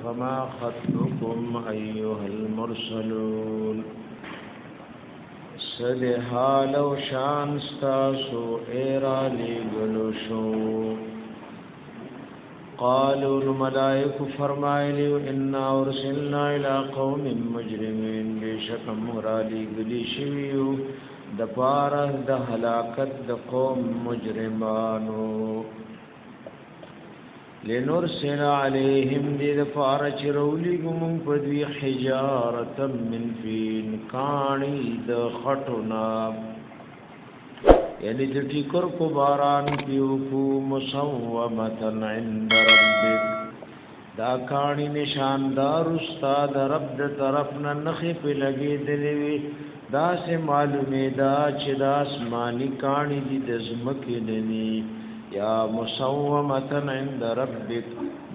فما خطبكم أيها المرسلون صد حال و شان ستاسو ایرا لگلو شو قالوا الملائک فرمائلیو انا ارسلنا الى قوم مجرمین بیشک مرالی گلی شویو د پاره د هلاکت د قوم مجرمانو لنرسل عليهم دید پاره چرولی گم پدوی حجارت من فین کانی د خټونا یعنی د ټیکر کو باران پیو کو مسومتن عند ربک دا کانی نشاندار استاد رب د طرف نه نخې په لګې دلوي دا سه معلومه دا چې دا اسماني کانی دي د زمکه نني یا مسومتن عند ربک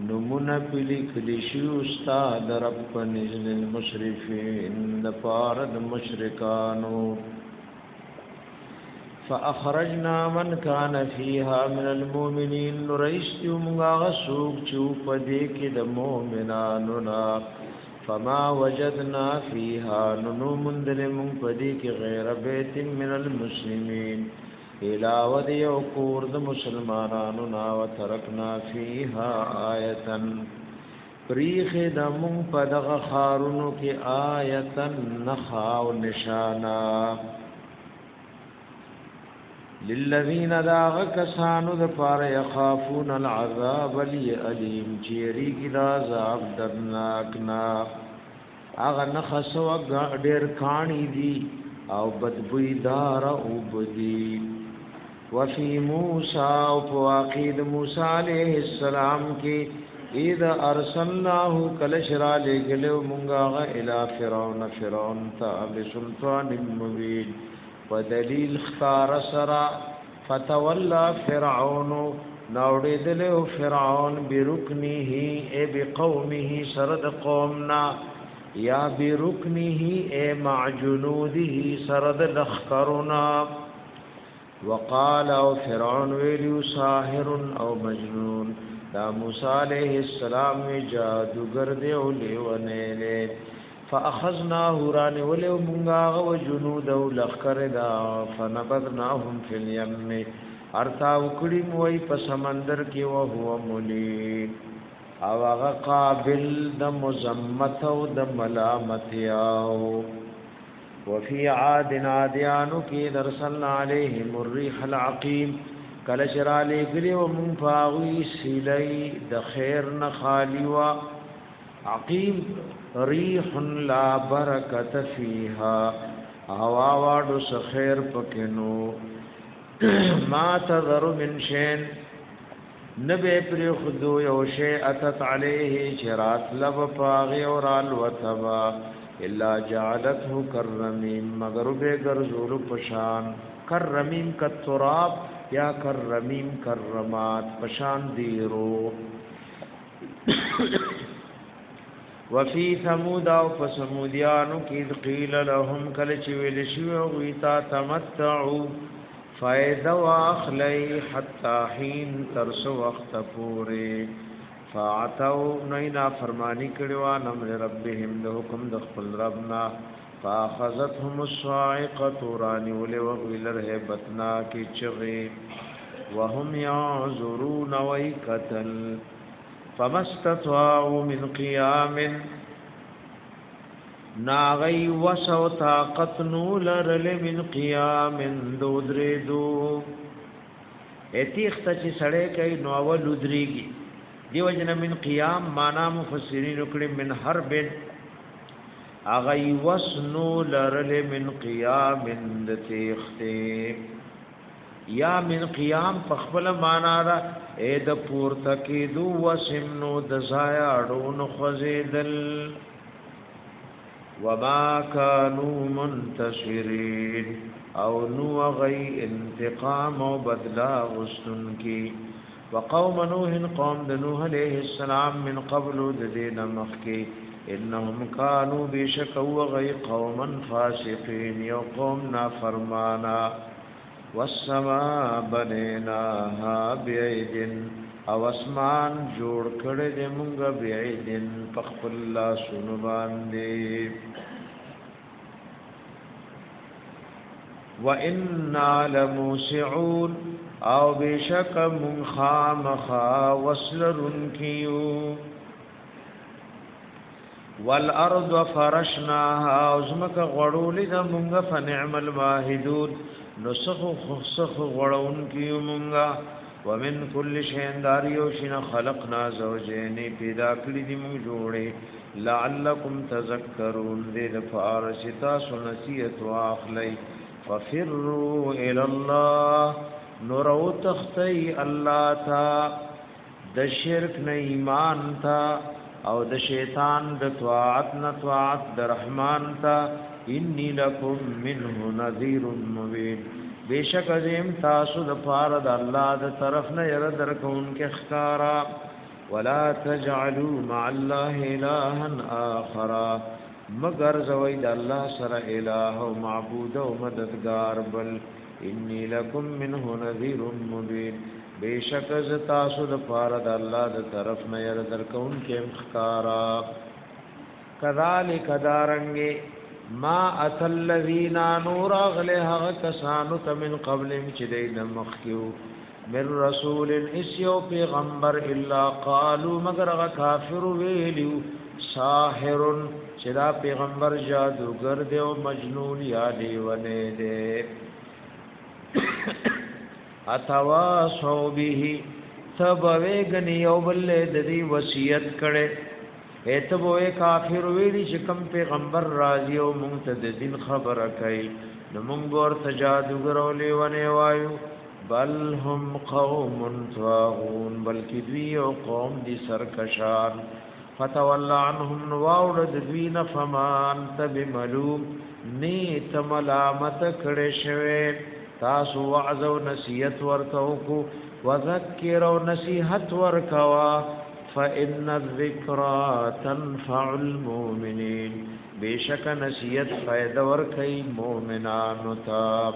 نمونه پلی کلی شی استاد رب پنځل المشرفین د پارد مشرکانو فاخرجنا من كان فيها من المؤمنين نريستم غسوق چوپ دې کې د مؤمنانو نا فما وجدنا فيها نمن دلم پدې کې غیر بیت من المسلمين علاوه د یو کور د مسلمانانو نا وترکنا فيها آیتن پریخ د مون پدغه خارونو کې آیتن نخا او نشانا للذین داغ کسانو د پاره یخافون العذاب الیم چیری کی دا عذاب درناک نا اغه نخسو ډیر کانی دی او بدبوی دار او بدی وفي موسی او واقید موسی علیہ السلام کی اذا ارسلناه کلشرا لګلو مونږه الی فرعون تا بسلطان مبین ودلیل اختار سرا فتولى فرعون نوڑدلو فرعون برکنه ای بقومه سرد قومنا یا برکنه ای معجنوده سرد لخکرنا وقال او فرعون ویلیو ساحر او مجنون دا موسی علیہ السلام جادوگر دیو لیونیلے فاخذناه ران ولو منغا و جنود او لخر دا فنبذناهم في اليم ارتا وکړي موي په سمندر کې او هو مولي او هغه قابل د مزمت او د ملامت او وفي عاد عاديانو کې درسلنا عليهم الريح العقيم کله شراله ګري او منفاوي سيلي د خير نه خالي وا عقيم ريح لا برکت فيها هوا واډو سخير پکینو ما تذر من شين نبي پر خدو یو شی اتت عليه شرات لب پاغي اور الوتبا الا جعلته كرميم مگر به غرزول پشان کرمیم کتراب یا کرمیم کرمات پشان دیرو وفي ثمود او فسمودیانو کې قیل لهم کل چې ویل شو ویتا تمتعوا فائدہ واخلی حتا حين ترس وخت پوره فاتو نینا فرمانی کړي نمر ربهم د حکم د خپل ربنا فاخذتهم الصاعقه رانی ول وغلر هبتنا کی چغي وهم يعذرون ويقتل فمستطاعوا من قيام ناغي وسو طاقت نولرل من قيام دودریدو اتیخت چې سړی کوي نو اول لودريږي دیو جن من قيام معنا مفسرین کړي من حرب اغي وسنو لرل من قيام دتیخته یا من قیام پخبل معنا را اے د پور تکیدو وسمنو د زایا اډون خوزیدل وما كانوا منتصرين او نو غي انتقام او بدلا غستن کی وقوم نوح قوم د نوح علیہ السلام من قبل د دین مخکی انهم كانوا بشكوا غي قوما فاسقين يقوم نافرمانا والسماء بنيناها بأيد او اسمان جوړ کړي دې مونږ بعیدن فخل الله سن باندې وَإِنَّا لَمُوسِعُونَ او بشک من خامخا وصلرن کیو والارض فرشناها ازمک غړول د مونږ فنعم الماهدون نسخ خسخ غړون کیو مونږه ومن كل شيء داریو شین خلقنا زوجین پیدا کړی دی مونږ جوړې لعلکم تذکرون دې فارشتا سنسیت واخلی ففروا الى الله نورو تختی الله تا د شرک نه ایمان تا او د شیطان د طاعت نه طاعت د رحمان تا انی لکم منه نذیر مبین بیشک ازم تاسو د پاره د الله د طرف نه ير درکون کې ښکارا ولا تجعلوا مع الله الها اخر مگر زوی د الله سره الہ او معبود او مددگار بل انی لکم منه نذیر مبین بیشک ز تاسو د پاره د الله د طرف نه ير درکون کې ښکارا کذالک دارنګ ما اتل الذین نور اغله کسانو من قبل چې د مخکیو من رسول اسیو پیغمبر الا قالوا مگر کافر ویلو ساحر چې دا پیغمبر جادوگر دی او مجنون یا دیونه دی اتواصو به تبوی غنی او بل د دې وصیت کړي ایتبوی کافر ویلی چې کوم پیغمبر راځي او مونږ ته د دین خبره کوي نو مونږ ورته جادوګر او لیونه وایو بل هم قوم طاغون بلکې دوی او قوم دي سرکشان فتولى عنهم واولد دوی نفمان تبملوم نیت ملامت کړي شوی تاسو وعظ او نصیحت ورته کو وذکر او نصیحت ورکوا فإن الذکرى تنفع المؤمنین بیشک نصیحت فائدہ ورکي مؤمنانو ته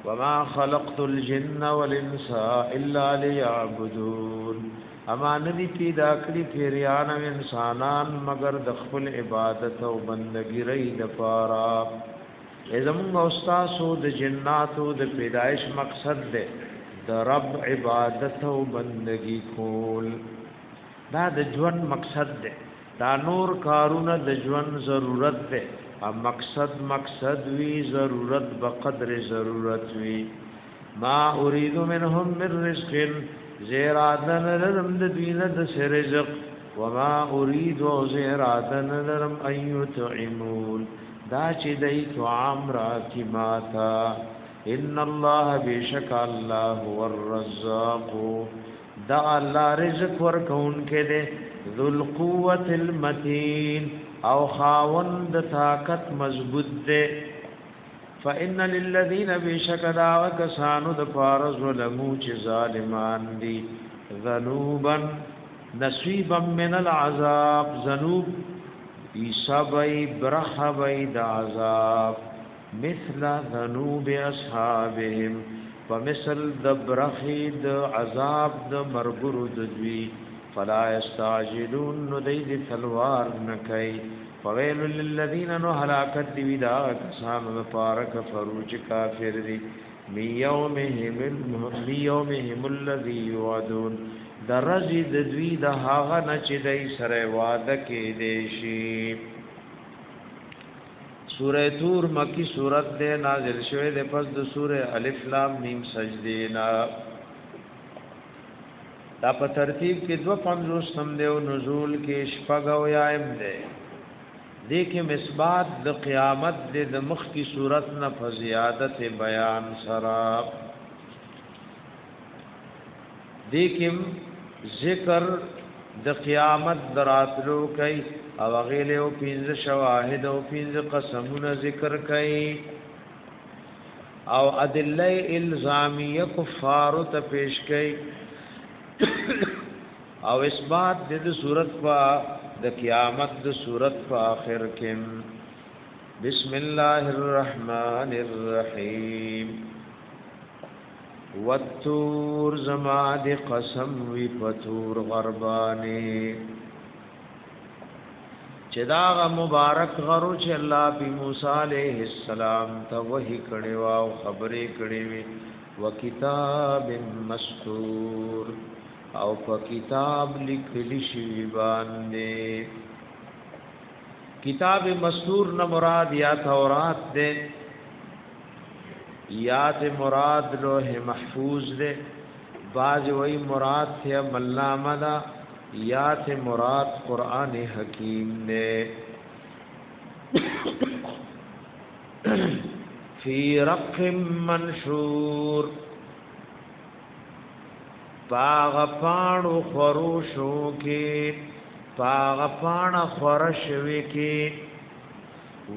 وما خلقت الجن والانس الا ليعبدون اما ندی پیدا کړی پیریان او انسانان مگر د خپل عبادت او بندګی ری د پاره ازمون استاسو د جناتو د پیدایش مقصد ده د رب عبادت او بندګی کول دا د ژوند مقصد ده دا نور کارونه د ژوند ضرورت ده مقصد وی ضرورت بقدر ضرورت وی ما اريد منهم من رزق زیرادن لرم د دینه د رزق وما اريد زیرادن لرم ايطعمون دا چې دای طعام را کی ماتا ان الله بیشک الله هو الرزاق دا الله رزق ورکون کې ده ذل قوت المتين او خاوند طاقت مضبوط ده فان للذين بشکدا وکسانو د فارز ولمو چې ظالمان دي ذنوبا نصيبا من العذاب ذنوب ایسابای برحبای د عذاب مثل ذنوب اصحابهم فمثل د برخید عذاب د مرګرو د دوی فلا یستعجلون ندید تلوار نکای فویل للذین نو هلاکت دی دا کسان مبارک فروج کافر دی میومهم الذی یعدون درجی د دوی د هاغه نچ دی سره وعده کې دیشی سورہ تور مکی سورت دے نازل شوه دے پس د سورہ الف لام میم سجدے نا دا په ترتیب کې 250 سم دے او نزول کې شپږ او یایم دے دیکھ مثبات د قیامت دے د مخ کی صورت نه فزیادت بیان سرا دیکھم ذکر د قیامت دراتلو کوي او غیله او پینځه شواهد او پینځه قسمونه ذکر کوي او ادله الزامیه کفار ته پیش کوي او اثبات د صورت په د قیامت د صورت په اخر کې بسم الله الرحمن الرحیم والتور زما د قسم وی پتور غربانی چې دا مبارک غرو چې الله په موسی عليه السلام ته وحی کړي او خبرې کړي وي وکتاب مسطور او په کتاب لیکل شوی باندې کتاب مسطور نه مراد یا تورات ده یا ته مراد لوح محفوظ ده باز وی مراد ته ملامه ده یا ته مراد قران حکیم نے فی رق منشور پاغ پانو خروشو کی پاغ پان خورشوی کی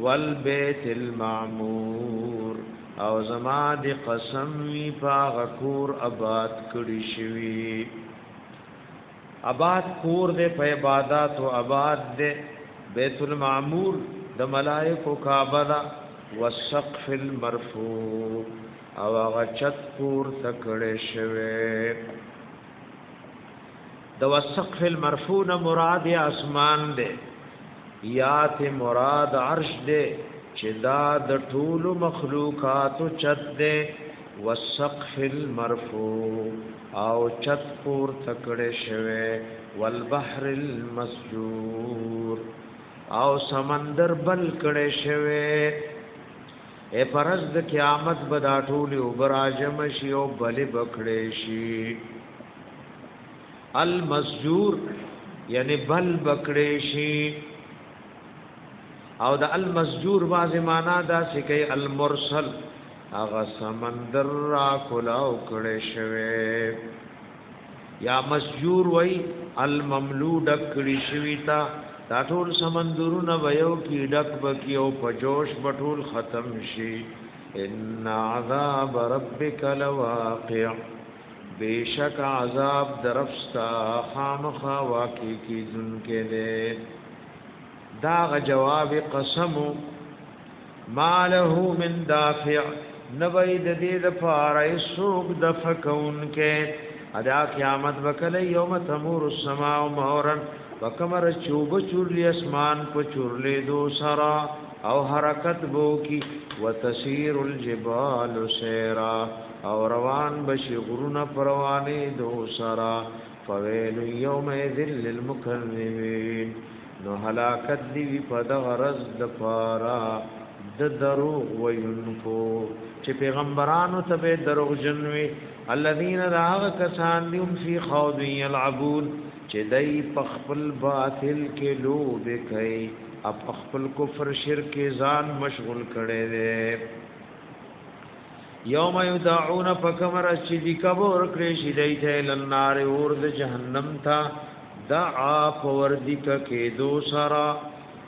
والبیت المعمور او زما دی قسم وی پاغ کور آباد کړي شوی آباد کور دے په عبادت او آباد دے بیت المعمور د ملائکو کعبه دا والسقف المرفوع او هغه چت کور تکړه شوی د والسقف المرفوع نه مراد اسمان دے یا ته مراد عرش دے چې دا د ټول مخلوقات چت دے والسقف المرفوع او چت پور تکړه شوه والبحر المسجور او سمندر بل کړه شوه اے پرز د قیامت بدا ټول او براجم شی او بل بکړه شي المسجور یعنی بل بکړه شي او د المسجور باز معنا دا سکی المرسل اغا سمندر را کلاو کڑے شوے یا مسجور وی المملو ڈک کڑی شوی تا دا ټول سمندرون ویو کی ڈک بکیو پجوش بطول ختم شی ان عذاب ربک لواقع بیشک عذاب درفستا خامخا واقع کی دن کے دے داغ جواب قسمو ما له من دافع نبی د دې د فارای سوق د فکون کې ادا قیامت وکړي یوم تمور السماء مورن وکمر چوب چورلی اسمان په چورلې دو سرا او حرکت بو کی وتسير الجبال سيرا او روان بشي غرونه پروانه دو سرا فويل يومئذ للمكذبين نو هلاکت دی په دغرض د پارا د دروغ وینکو چې پیغمبرانو ته به دروغ جنوي الذين راغ کسان دیم فی خوض یلعبون چې دای په خپل باطل کې لوب کوي اپ خپل کفر شرک ځان مشغول کړي دي یوم یدعون فکمر چې دی کبر کړي شي دایته لنار اور د جهنم تا دعا فوردک کې دو سرا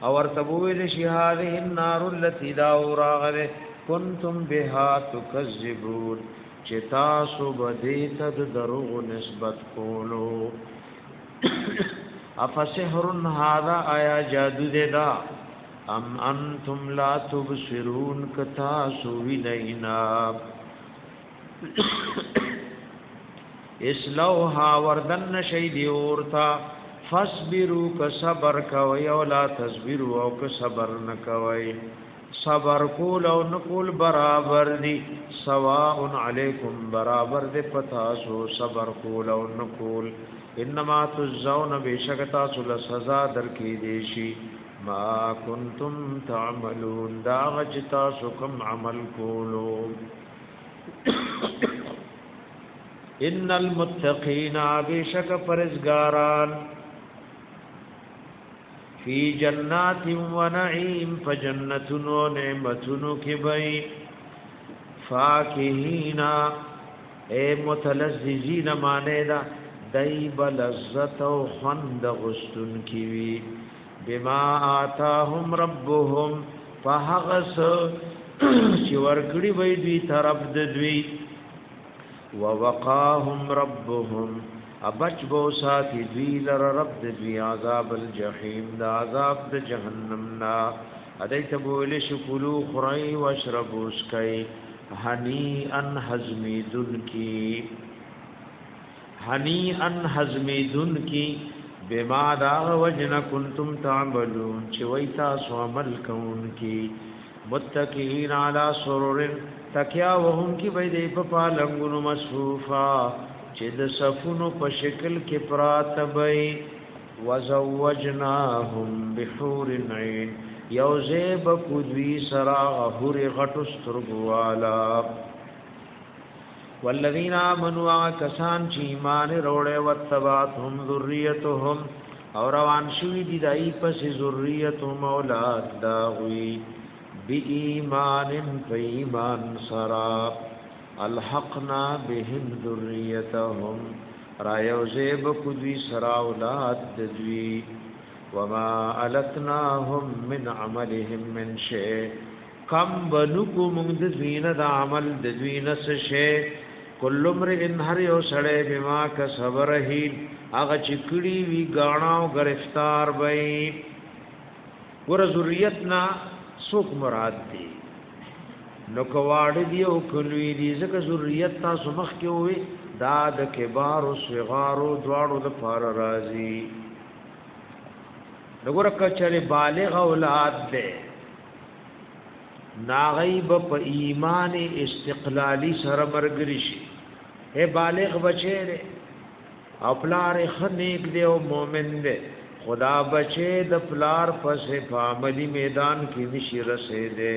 اور تبویل شهاده النار التي داوراغه کنتم بها تکذبون چتا سو بدیت دروغ نسبت کولو افسحر هذا آیا جادو دا ام انتم لا تبصرون کتا سو وینا اسلوها وردن شیدی اورتا فصبروا کصبر کوي او لا تصبروا او کصبر نکوي صبر کول او نکول برابر دي سواء علیکم برابر دي پتا سو صبر کول او نکول انما تجزون بشکتا سل سزا درکې دي شي ما کنتم تعملون دا غجتا سکم عمل کولو ان المتقین بشک پرزگاران فی جنات و نعیم فجنتن و نعمتن کی بئی فاکہین اے متلذذین مانے دا دیب لذت و خند غستن کیوی بما آتاهم ربهم فحغس چی ورکڑی بئی دوی طرف دوی ووقاهم ربهم ابچ بو ساتي دوی لر رب دوی عذاب الجحیم دا عذاب د جهنم نا ادیت بول شکلو خری واشربوا اسکای هنیئا حزمیدن کی هنیئا حزمیدن کی بما دا وجن کنتم تعملون چویتا سو عمل کون کی متقین علی سرور تکیا وهم کی بيدې په پالنګونو مصفوفا چې د صفونو په شکل کې پراتبای وزوجناهم بحور عین یوزیب کودوی سرا غور غټو سترګوالا والذین آمنوا کسان چې ایمان وروړي وتبعتهم ذریتهم او روان شوی دي دای پس ذریتهم اولاد داوی بی ایمان فیمان سرا الحقنا بهم ذریتهم را یوزیب کودوی سرا اولاد دوی وما التناهم من عملهم من شيء کم بنکو موږ د دوی نه د عمل د دوی نه څه شي کل امرئ هر یو سړی بما کسب رهین هغه چې کړي وی غاڼاو گرفتار وي ور ذریتنا سوک مراد دی نو کواړ دی او کلوی دی ځکه ذریت تاسو مخ کې وي دا د کبار او صغار او دواړو د فار راضی وګوره کچره بالغ اولاد ده ناغیب په ایمان استقلالی سره مرګري شي اے بالغ بچی ده او پلار خنیک دی او مؤمن دی خدا بچی د پلار پسې په عملی میدان کې نشي رسیدې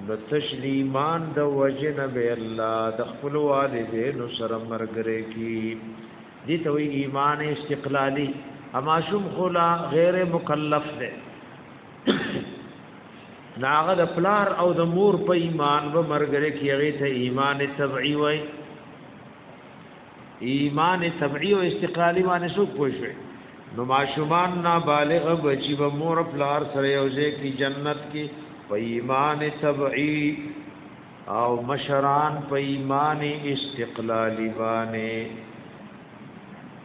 نو تسلیمان د وجن به الله د خپل والدینو سره مرګري کی دي ته ایمان استقلالی اما شوم خلا غیر مکلف ده ناغه د پلار او د مور په ایمان به مرګره کیږي ته ایمان تبعی وای ایمان تبعی او استقلالی باندې څوک پوښوي نو ماشومان نابالغ بچي به مور پلار سره یوځه کی جنت کې په ایمان تبعی او مشران په ایمان استقلالی باندې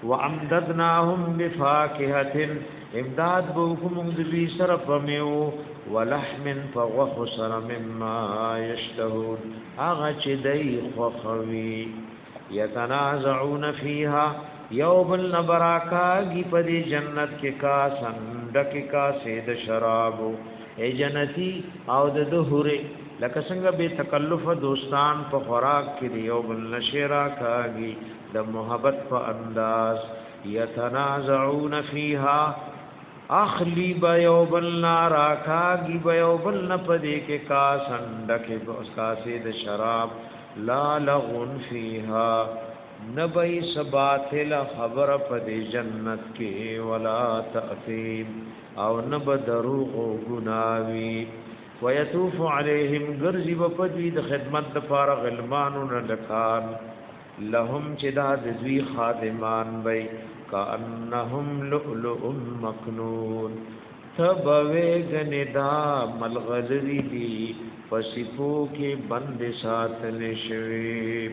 وامددناهم بفاکهه امداد بوکم ذی سر پمیو ولحم فغخ سر مما یشتهون اغه چې دای خوخوی یتنازعون فیها یوم النبراکا گی پدی جنت کې کا سندک کا سید شرابو ای جنتی او د دهوره لکه څنګه به تکلف دوستان په خوراک کې یوم النشرا کاږي د محبت په انداز یتنازعون فیها اخلی بیوب النار آکاگی بیوب النپدی کے کاسند کے کاسید شراب لا لغن فیها نبی سباتل خبر پدی جنت کے ولا تأثیم او نب دروغ و گناوی ویتوف علیہم گرزی بپدی د خدمت دفار غلمانون لکان لهم چدا دوی خادمان بی کانهم لؤلؤ مکنون تبوی گندا ملغلری دی پسیپو کے بند ساتل شوی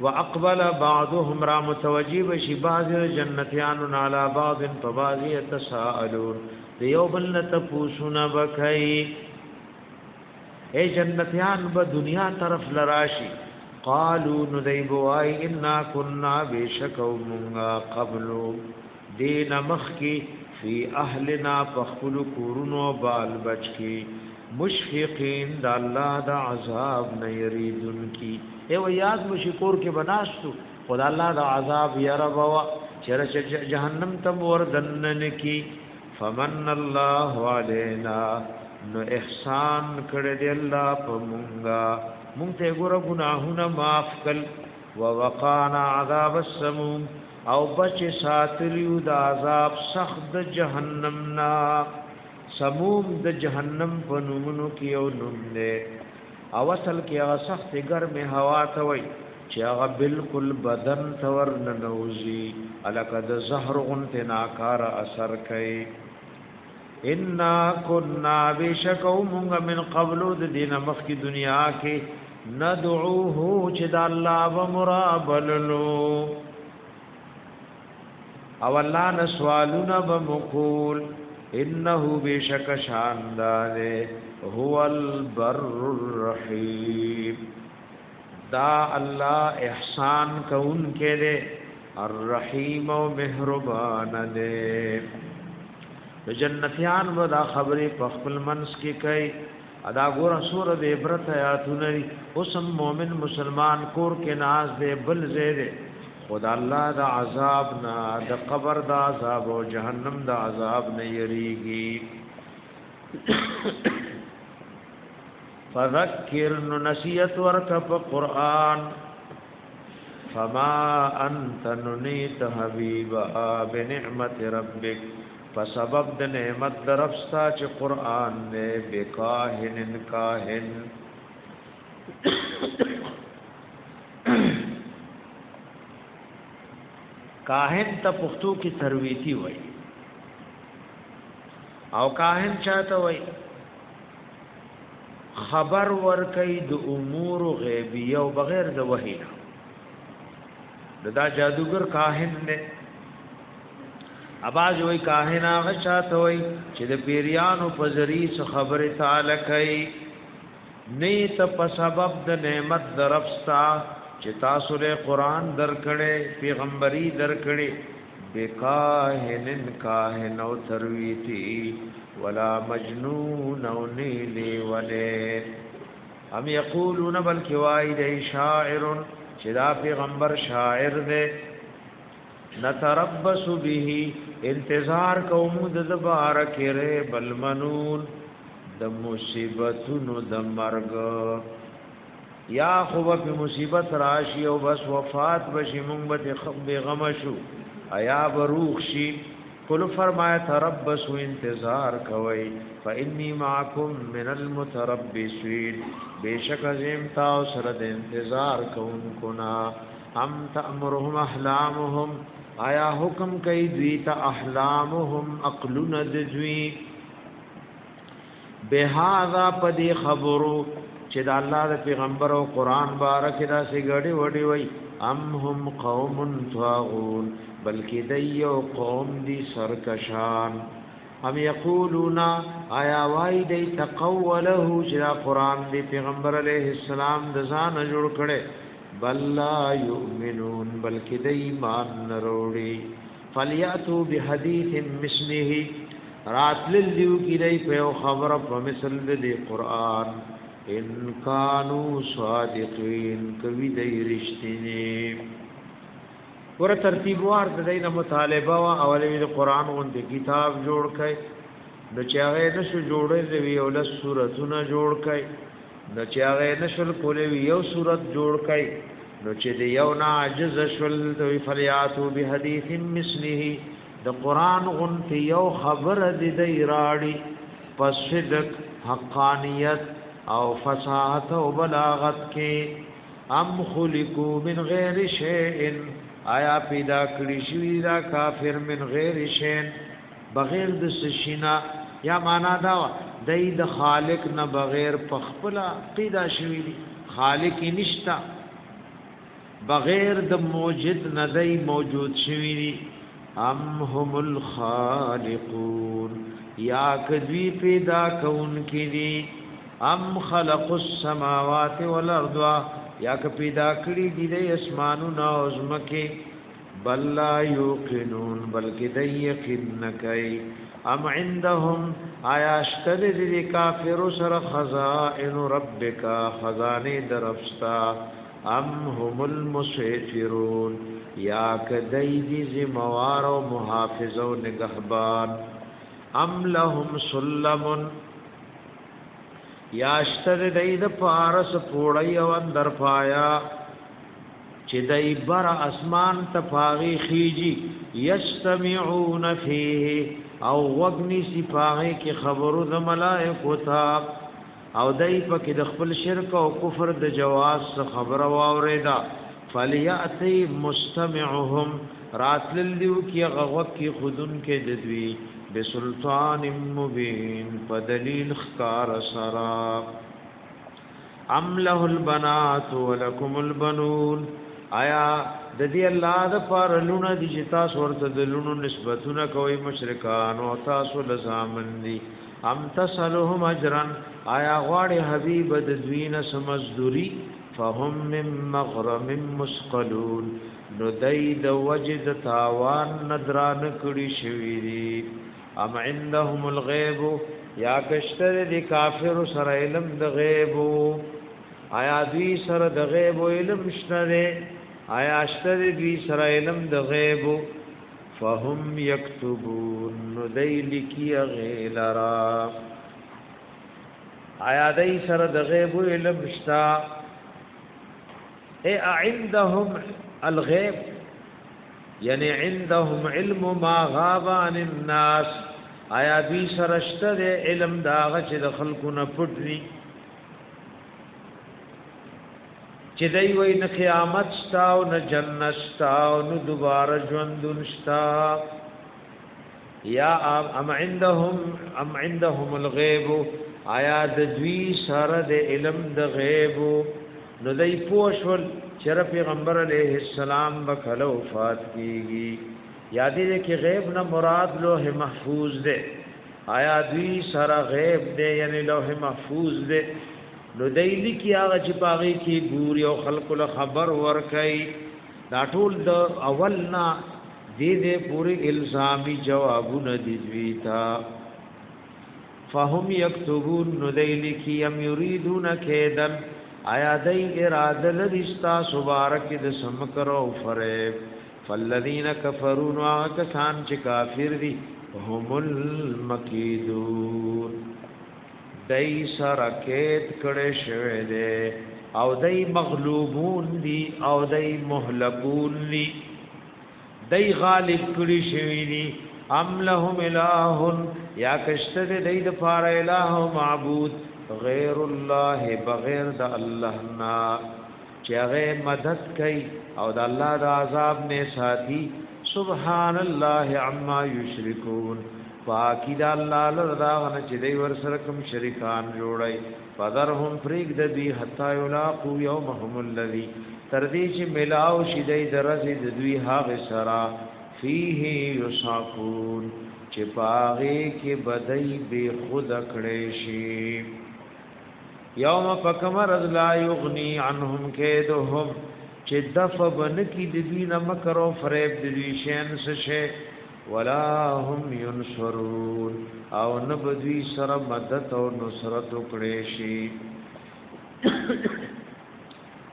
واقبل بعضهم را متوجب شباز جنتیان علی بعض فبعض يتساءلون دیو بل تپوسون بکئی اے جنتیان با دنیا طرف لراشی قالوا ندیبوائی انا کننا بیشکو منگا قبلو دین مخی فی اہلنا پخپل کورنو بال بچ کی مشفقین دا اللہ دا عذاب نیریدن کی اے و یاد مشکور کے بناستو خدا اللہ دا عذاب یربوا چرچ جہنم تم وردنن کی فمن اللہ علینا نو احسان کردی اللہ پا منگا مونږ ته ګور ګناهونه معاف کړ ووقانا عذاب السموم او بچ ساتلیو د عذاب سخت د جهنم نا سموم د جهنم په نومونو کې یو نوم دی او اصل کې هغه سخت ګرمه هوا ته وای چې هغه بالکل بدن تور ننوزي الکه د زهر غنته ناکار اثر کوي ان كنا بشکو مونږ من قبل د دین مخ کی دنیا کې ندعوه چې د الله و مرابللو او الله نسوالنا بمقول انه بشک شاندار هو البر الرحیم دا الله احسان کون کې دے الرحیم او مهربان دے جنتیان و دا خبرې په خپل منس کې کوي ادا ګور سور دې عبرت آیاتونه اوسم مؤمن مسلمان کور کې ناز دے بل زیره خدا الله دا عذاب نا دا قبر دا عذاب او جهنم دا عذاب نه یریږي فذکر نسیت ورک په قران فما انت ننیت حبیبا بنعمت ربک فسبب د نعمت درفستا چې قران نه بکاهن کاهن کاهن ته پښتو کې ترویتی وای او کاهن چاته وای خبر ورکي د امور غیبیه او بغیر د وحی دا جادوګر کاهن نه اباز وای کاهن هغه چاته وای چې د پیریانو په ذریعہ خبره تعالی کوي نه ته په سبب د نعمت درفستا چې تاسو له قران درکړې پیغمبري درکړې بکاهن کاهن او ترویتی ولا مجنون او نیلی ولی هم یقولون بلکی وای دی شاعر چې دا پیغمبر شاعر دی نتربص به انتظار کوم د بارک ر بل منون د مصیبتونو د مرګ یا خوب په مصیبت راشي او بس وفات بشي مونږ به خب غم شو ایا بروخ شي کل فرمایا تربص انتظار کوي فانی معکم من المتربصین بیشک زم تا سره د انتظار کوونکو نا ام تامرهم احلامهم آیا حکم کوي دوی ته احلامهم عقلن دوی بهذا پدی خبرو چې د الله د پیغمبر او قران بارک دا سي غړي وړي وي ام هم قوم طاغون بلکې دیو قوم دي سرکشان هم یقولون آیا وای دی تقوله چې قران دی پیغمبر علیه السلام د ځان جوړ کړي بل لا یؤمنون بلکې د ایمان نروړي فلیاتو بحدیث مثله راتل دیو کی دی په خبر په مثل دی قران ان کانوا صادقین کوي د رښتینی ور ترتیب وار د دینه مطالبه او اولوی د قران اون د کتاب جوړ کړي د چاغې نشو جوړې دی او له سوراتونه جوړ کړي د چاغې نشل کولې یو سورات جوړ کړي نو چې دی یو ناجز شول د فریاتو به حدیث مثله د قران اون ته یو خبر دی راړي پس صدق حقانیت او فصاحت او بلاغت کې ام خلقو من غیر شیء آیا پیدا کړی شوی دا کافر من غیر شیء بغیر د سشینا یا معنا دا دای د خالق نه بغیر پخپلا پیدا شوی دی خالق نشتا بغیر د موجود نه دای موجود شوی دی ام هم الخالقون یا کذی پیدا کون کی دی ام خلق السماوات والارض یا ک پیدا کړی دی د اسمانونو او زمکه بل لا یوقنون بلکې د یقین نکای ام عندهم آیا اشتد دی کافر سر خزائن ربک خزانه درفستا ام هم المسیطرون یا ک دای دی زموار او محافظ او نگهبان ام لهم سلم یا اشتر دای د پارس پوړی او اندر پایا چې دای بر اسمان ته پاغي خيږي یستمعون فیه او وغنی صفاغه کې خبرو د ملائکه تا او دای په کې د خپل شرک او کفر د جواز خبر واوریدا فلیاتی مستمعهم راتل دیو کې غوږ کې خودن کې ددوی بسلطان مبین فدلیل خکار سرا ام له البنات ولکم البنون آیا د دې الله د پر لونه دي چې تاسو ورته د لونو نسبتونه کوي مشرکان او تاسو لزامن دي ام تسلهم اجرا آیا غواړي حبیب د دوینه سمزدوری فهم من مغرم مسقلون نو دای د وجد تاوان ندران کړي شوی دي ام عندهم الغیب یا کشتر دی کافر سره علم د غیب آیا دوی سره د غیب علم شته آیا شته دوی سره علم د غیب فهم یكتبون نو دای لکی غیلرا آیا دای سره د غیب علم شته ای عندهم الغیب یعنی عندهم علم ما غاب عن الناس آیا دوی سرشته د علم داغه چې د خلکو نه پټري چې دوی وای نه قیامت شتا او نه جنت شتا او نه دوباره ژوند شتا یا ام عندهم الغیب آیا د دوی سره د علم د غیب نو دوی پوښول چې پیغمبر علیه السلام بکله وفات کیږي یادې کې غیب نه مراد لوح محفوظ ده آیا دوی سره غیب ده یعنی لوح محفوظ ده نو دیلی کی هغه چې باغی کې ګور یو خلق له خبر ور کوي دا ټول د اولنا دې پوری الزامی جوابونه دي دوی تا فهم یكتبون نو دیلی کی ام یریدون کیدن آیا دای اراده لرستا مبارک د سمکر او فریب فالذین کفروا وکسان چې کافر دي هم المکیدون دای سرکیت کړه شوه دي او دای مغلوبون دي او دای مهلكون دي دای غالب کړي شوی دي ام لهم الہ یا کشته دای د پاره الہ معبود غیر الله بغیر د الله نا چې هغه مدد کوي او د الله د عذاب نه ساتي سبحان الله عما یشرکون پاکی د الله لردا غن چې دوی ور سره کوم شریکان جوړي فذرهم فریق د دوی حتا یلاقو یومهم الذی تر دې چې ملاو شي د درزه د دوی هغه سرا فيه یصافون چې پاغه کې بدای به خود کړي شي یوم فکمر لا یغنی عنهم کیدهم چې دفع بن کی د دوی نه مکر او فریب د دوی شین سشه ولا هم ينصرون او نه بدوی سره مدد او نصرت وکړي شي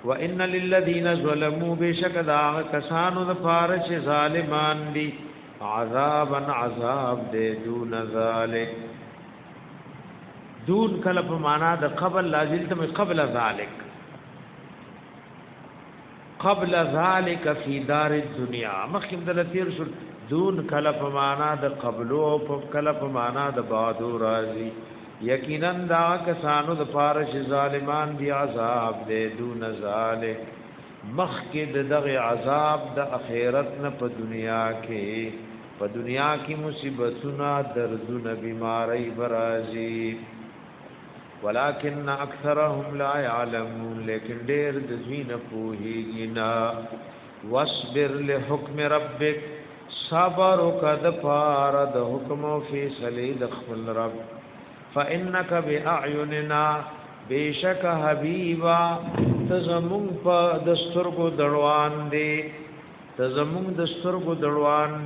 وان للذین ظلموا بشکدا کسانو د فارش ظالمان دي عذابا عذاب دے دون ذالک دون کله په معنا د قبل لازم ته قبل ذالک قبل ذالک فی دار الدنیا مخکم د تیر شو دون کله په معنا د قبل او په کله په معنا د بعد راضی یقینا دا کسانو د فارش ظالمان دی عذاب دے دون ذالک مخکد دغه عذاب د اخرت نه په دنیا کې مصیبتونه دردونه بیماری برازي ولكن اکثرهم لا يعلمون لیکن ډېر د دوی نه پوهیږي نه واصبر لحکم ربک صبر وکد پار د حکم او فیصله د خپل رب فانك باعیننا بیشک حبیبا تزمون په دستورګو دړوان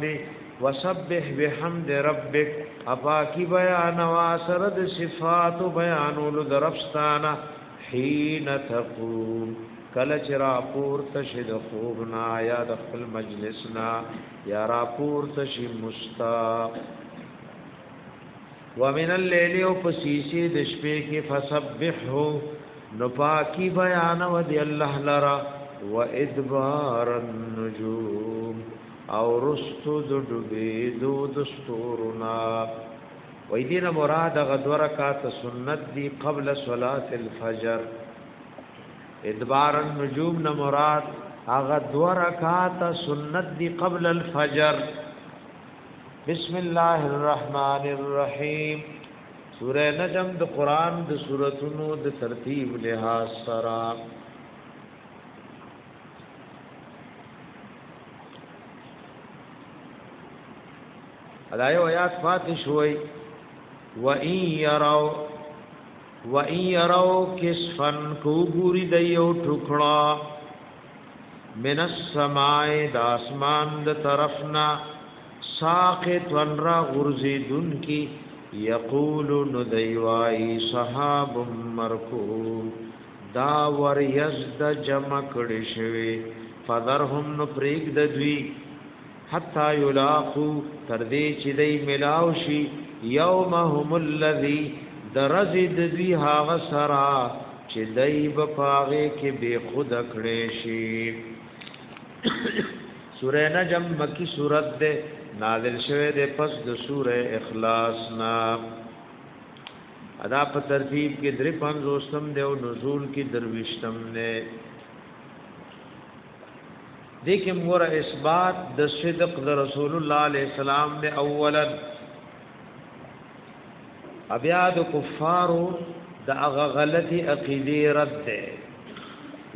دی وسبح بحمد ربک ابا کی بیان واسرد صفات بیانول درفستانا حين تقوم کله چې راپور تشد خوبنا یا د خپل مجلسنا یا راپور تشي مستا ومن الليل وفسيسي د شپې کې فسبحه نو پاکي بیان و دی الله لرا وادبار النجوم او رستو دډبې دو دستورنا وې دینه مراد غدو رکعات سنت دی قبل صلاه الفجر ادبار النجوم نہ مراد اغه دو رکعات سنت دی قبل الفجر بسم الله الرحمن الرحیم سورہ نجم د قران د سوراتونو د ترتیب لحاظ سره ادا یو آیات فاتح شوي وَإِن يَرَوْا كِسْفًا كُوبُرِ دَيَوْ ټُکړه من السماء د اسمان د طرفنا ساقط ونرا غرزدن کی یقول ندیوائی صحاب مرکوب دا ور یزد جمع کړي شوی فذرهم نپریک د دوی حتا یلاقو تر دې چې دی ملاو شي یومهم الذی درزد دوی هاغه سرا چې دی بپاغه کې بے خود کړي شي. سورہ نجم مکی سورت دے نازل شوه دے پس د سورہ اخلاص نا ادا په ترتیب کې درې پنځوستم دی او نزول کې درويشتم نے دیکھ مور اثبات د صدق د رسول الله علیه السلام نے اولا بیا د کفارو د هغه غلطی عقیده رد ده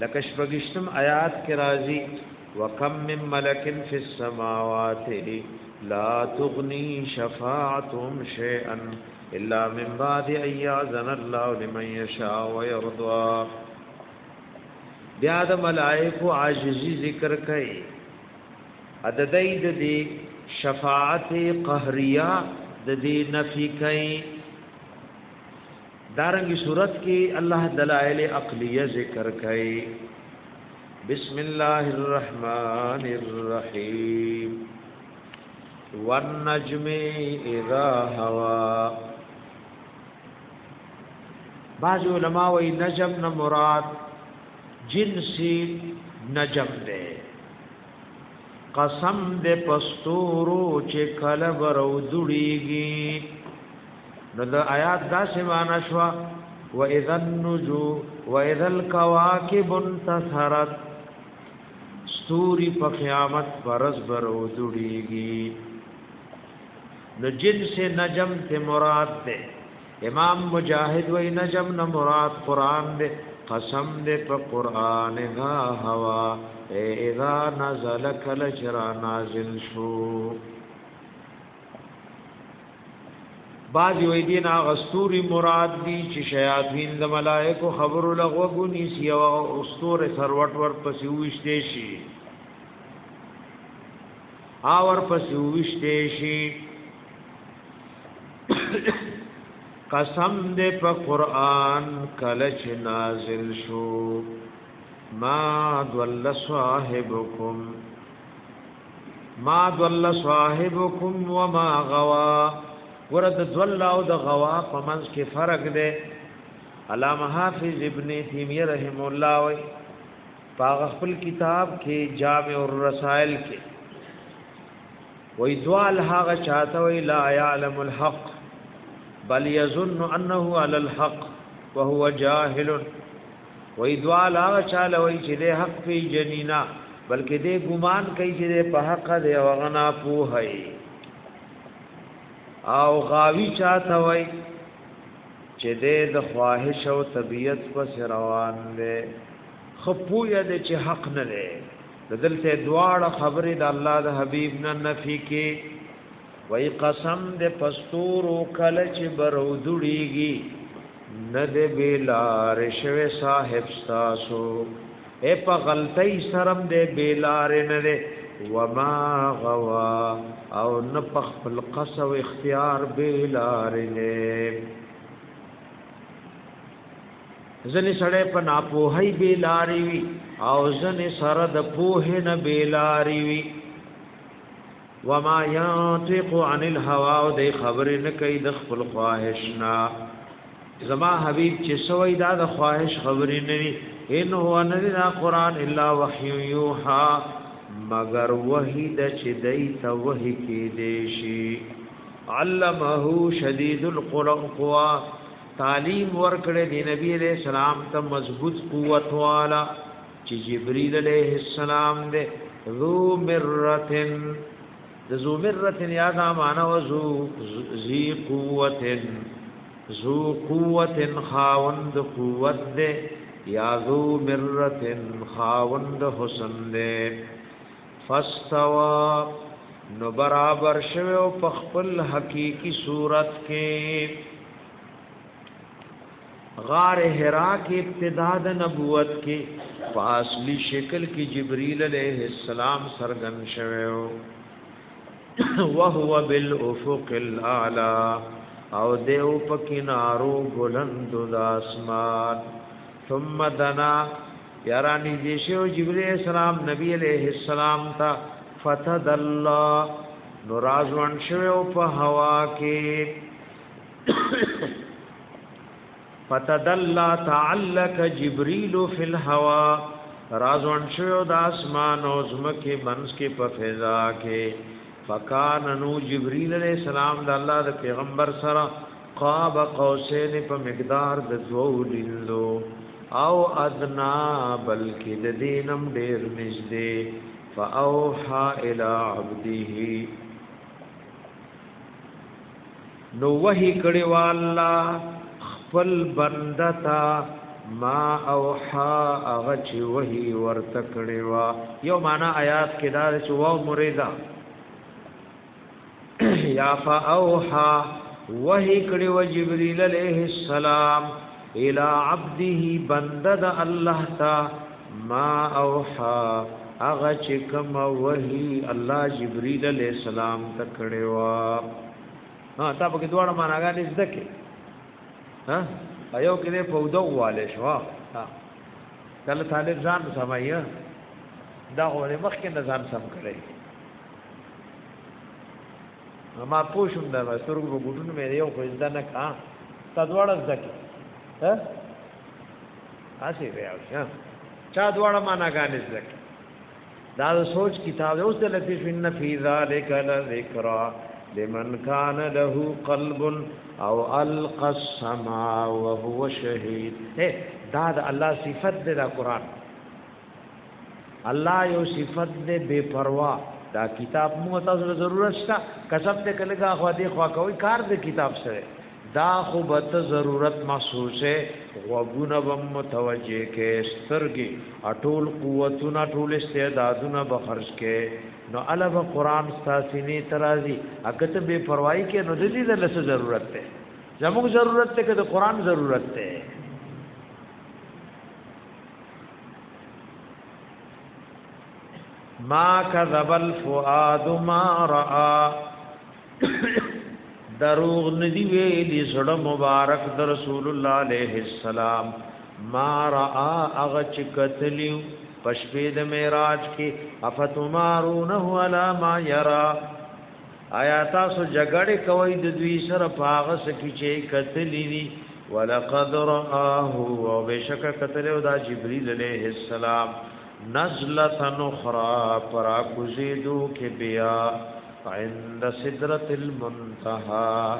لکه شپږشتم آیات کې راځي وَكَمْ مِنْ مَلَكٍ فِي السَّمَاوَاتِ لَا تُغْنِي شَفَاعَتُهُمْ شَيْئًا إِلَّا مِنْ بَعْدِ أَنْ يَأْذَنَ اللَّهُ لِمَنْ يَشَاءُ وَيَرْضَى. بیا د ملائکو عاجزی ذکر کړي عددی د دې شفاعت قهریه د دې نفی کړي. دارنګي صورت کې الله دلائل عقلیه ذکر کړي. بسم الله الرحمن الرحیم والنجم اذا هوا. بعض علماء وی نجم نہ مراد جنسی نجم دے قسم دے پستورو چې کله برو دړيږي. نو د آیات دا سمانه شو واذا النجوم واذا الكواكب انتثرت ستوري په قیامت پرز برو دړيږي. نو جنس نجم ته مراد ده. امام مجاهد وی نجم نہ مراد قران دے قسم دے په قران غا هوا اذا نزل کل چرا نازل شو. بعض وی دین غستوری مراد دی چې شیاطین د ملائکو خبر لغو نیسی او استور سروټ ور پسې وشته شي اور پسې وشته شي. قسم دې په قران کله چې نازل شو ما ضل صاحبكم وما غوا. ورته ضل او د غوا په منځ کې فرق دی. علامه حافظ ابن تیمیہ رحم الله وی په خپل کتاب کې جامع الرسائل کې وی دوال هغه چاته وی لا يعلم الحق بل يظن انه على الحق وهو جاهل. وی دوال هغه چاله وی چې د حق په جنینا بلکې د ګمان کوي چې په حق دی او غنا پوهي. او غاوی چاته وای چې د خواهش او طبیعت پس روان دی خپویا د چې حق نه دی. دلته دواړه خبرې د الله د حبیب نه نفي کې وای قسم د پستور کله چې برو دړيږي نه د بیلار شوه صاحب تاسو اے په غلطی سرم د بیلار نه دی وما غوا او نپخ القص و اختیار بیلار نه. ځنې سړې په ناپوهي بیلاری وي او ځنې سره د پوهه نه بیلاری وي. وما ينطق عن الهوى او د خبرې نه کوي د خپل خواهش نه. زما حبيب چې سوې دا د خواهش خبرې نه وي ان هو ان قران الا وحي يوحى مگر وحی د چې دیت وحی کې دیشي. علمه شدید القوا تعلیم ورکړه دی نبی علیہ السلام ته مضبوط قوت والا چې جبرئیل علیہ السلام دے ذو مرتن د ذو مرتن یا دا معنا وذو ذی قوتن ذو قوتن خاوند قوت دے یا ذو مرتن خاوند حسن دے. فاستوا نو برابر شوه او په خپل حقيقي صورت کې غار حرا کې ابتدا د نبوت کې فاصلی شکل کې جبريل عليه السلام سرغن شوه وهو بالافق الاعلى او دیو پکینارو بلند د اسمان ثم دنا یارانی دیشو جبرئیل السلام نبی علیہ السلام تا فتدلا نورازوان شو په هوا کې فتدلا تعلق جبريل فی الهوا رازوان شو د اسمان او زمکه منس کې په فضا کې فکان نو جبريل علیہ السلام د الله د پیغمبر سره قاب قوسین په مقدار د دوو لیندو او ادنا بلکې د دینم ډیر نږدې فاوحى الى عبده نو وحی کړي والله خپل بندتا ما اوحى هغه چې وحی ورته کړي وا یو معنا آیات کې دا چې واو مریدا یا فاوحى وحی کړي و جبريل عليه السلام الى عبده بندد الله تا ما اوحى اغه چې کوم وحی الله جبريل عليه السلام ته کړي وا ها تا په دوړه معناګانې ځکه ها ایو کې په ودو والے شو ها کله طالب ځان سمایه دا غوړې مخکې نه ځان سم کړي ما پوښوم دا سترګو په ګډونو مې یو خو ځدا نه کا تا دوړه ځکه ها اسی ویاو ها چا دوړه معناګانې ځکه دا سوچ کتاب اوس د لطیف ان فی ذلک لذکرا لمن کان له قلب او القى السماع وهو شهید دا د الله صفت د قرآن الله یو صفت د بے پروا دا کتاب مو تاسو ضرورت شته کسب ته کلهګه خو دې خوا کوي کار د کتاب سره دا خو به ضرورت محسوس ہے وغونه بم متوجه کې سترګي اټول قوتونه ټول استعدادونه بخرج کې نو علاوه قران ستاسینی ترازی اګه به پروايي کې نو د دې د لسه ضرورت ده زموږ ضرورت ته کې د قران ضرورت ده ما کذب الفؤاد ما راى دروغ ندی ویلی سړ مبارک در رسول الله علیه السلام ما راى اغه چکتلیو پشپید معراج کې افتمارونه علی ما یرا آیا تاسو جګړه کوي د دوی سره پاغه سکی چې کتلی دي ولقد رآه او بشک کتلو دا جبرئیل علیہ السلام نزلة اخرى پرا گزیدو کې بیا عند سدرة المنتهى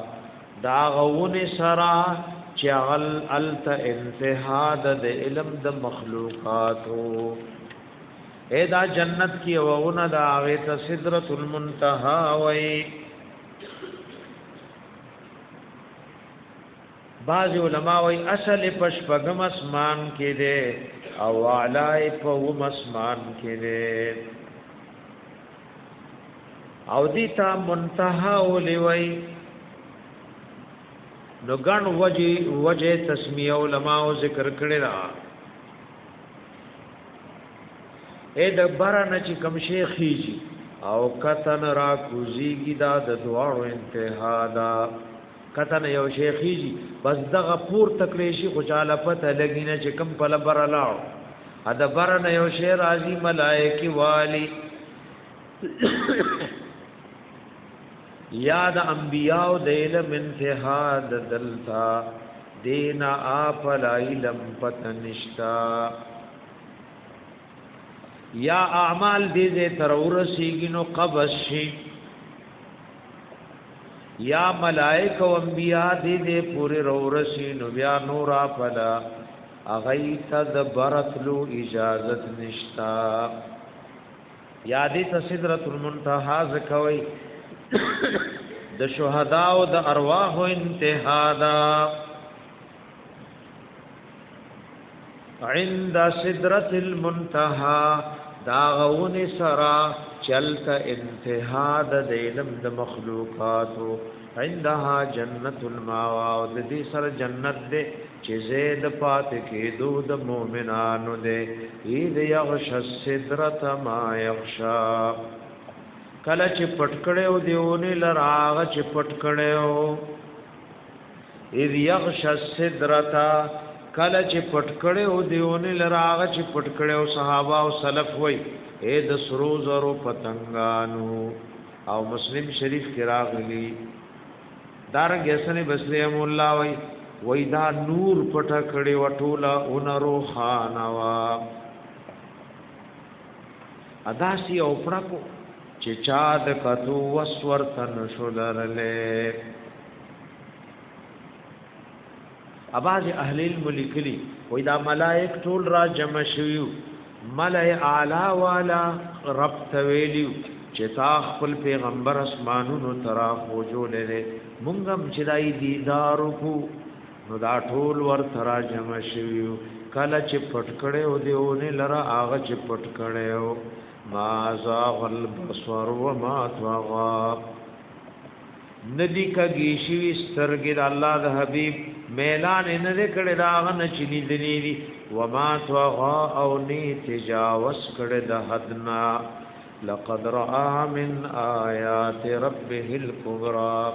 دا غون سرا چغل الت انتها د علم د مخلوقاتو اے دا جنت کی وغنا دا غیت سدرة المنتهى وی بعض علماء وی اصل پشپغم اسمان کې ده او علای په وم اسمان کې ده او دیتا منتها ولوی نو ګڼ وجه تسمیه علماء ذکر کړی دا اے د بارانه چې کم شیخی جی او کتن را کوزیږي دا د دواړو انتها دا کتن یو شیخی جی بس دغه پور تکلی شي خوشاله پته لګینه چې کم په لبر لاړ ا د بارانه یو شی راځي ملائکی والی یاد انبیاء د علم انتها د دلتا دینا اپ لا علم پتنشتا یا اعمال دې تر ورسیږي نو قبض شي یا ملائک او انبیاء دې پورې ورسی نو بیا نور اپلا اغیت د برتلو اجازت نشتا یادې تسدرۃ المنتهى زکوي د شهدا او د ارواح انتها دا عند سدرۃ المنتهى دا غون سرا چلتا انتها د علم د مخلوقاتو عندها جنت الماوا او د دې سره جنت دې چې زید پات کې دود مؤمنانو دې اذ یغش السدرۃ ما یغشا کله چې پټکړیو دیونه لراغه چې پټکړیو اذ یغش السدرۃ کله چې پټکړیو دیونه لراغه چې پټکړیو صحابه او سلف وای اے د سرو زرو پتنګانو او مسلم شریف کې راغلی دارنګ حسن بصری مولا وای دا نور پټه کړي وټولا اونرو خانوا اداسي او پړکو چې چا د کتو وسور تن شولرله اباظ اهل الملک لی وای دا ملائک ټول را جمع شویو ملائ اعلی والا رب تویلیو چې تا خپل پیغمبر اسمانونو ترا خوجولې مونږم چې دای دیدار کو نو دا ټول ور ترا جمع شویو کله چې پټکړې او دیونه لرا هغه چې پټکړې ما زاغ البصر وما طغى ندی کږي شي سترګې د الله د حبيب میلان نه کړه داغه نه چني دلی وما طغى او ني تجاوز کړه د حدنا لقد را من آیات ربه الكبرى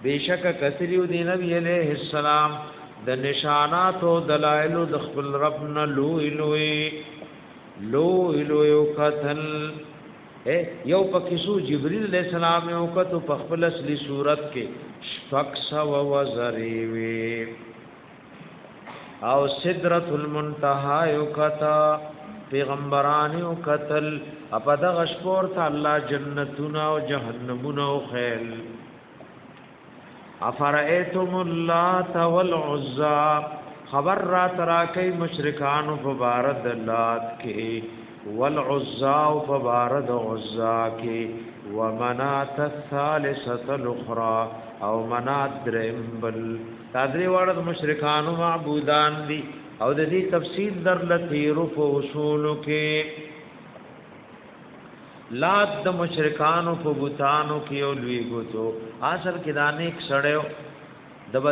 بیشک کثریو دی نبی علیہ السلام د نشانات او دلائل د خپل رب نه لو قتل یو پکیسو جبريل علیہ السلام یو کتو په خپل اصلي صورت کې شفقس و وزریوی او سدرۃ المنتهى یو کتا پیغمبران یو قتل اپا دا غشپور تا اللہ جنتنا و جہنمنا و خیل افرائیتم اللات والعزا خبر را تراکی مشرکان فبارد اللات کے والعزا فبارد عزا کے ومنات الثالثة الاخرى او منات درمبل تادری وارد مشرکان معبودان دی او د دې تفصیل در لتیرو په اصول کې لات د مشرکانو په بوتانو کې او لوی ګوتو اصل کې دانه یک سړیو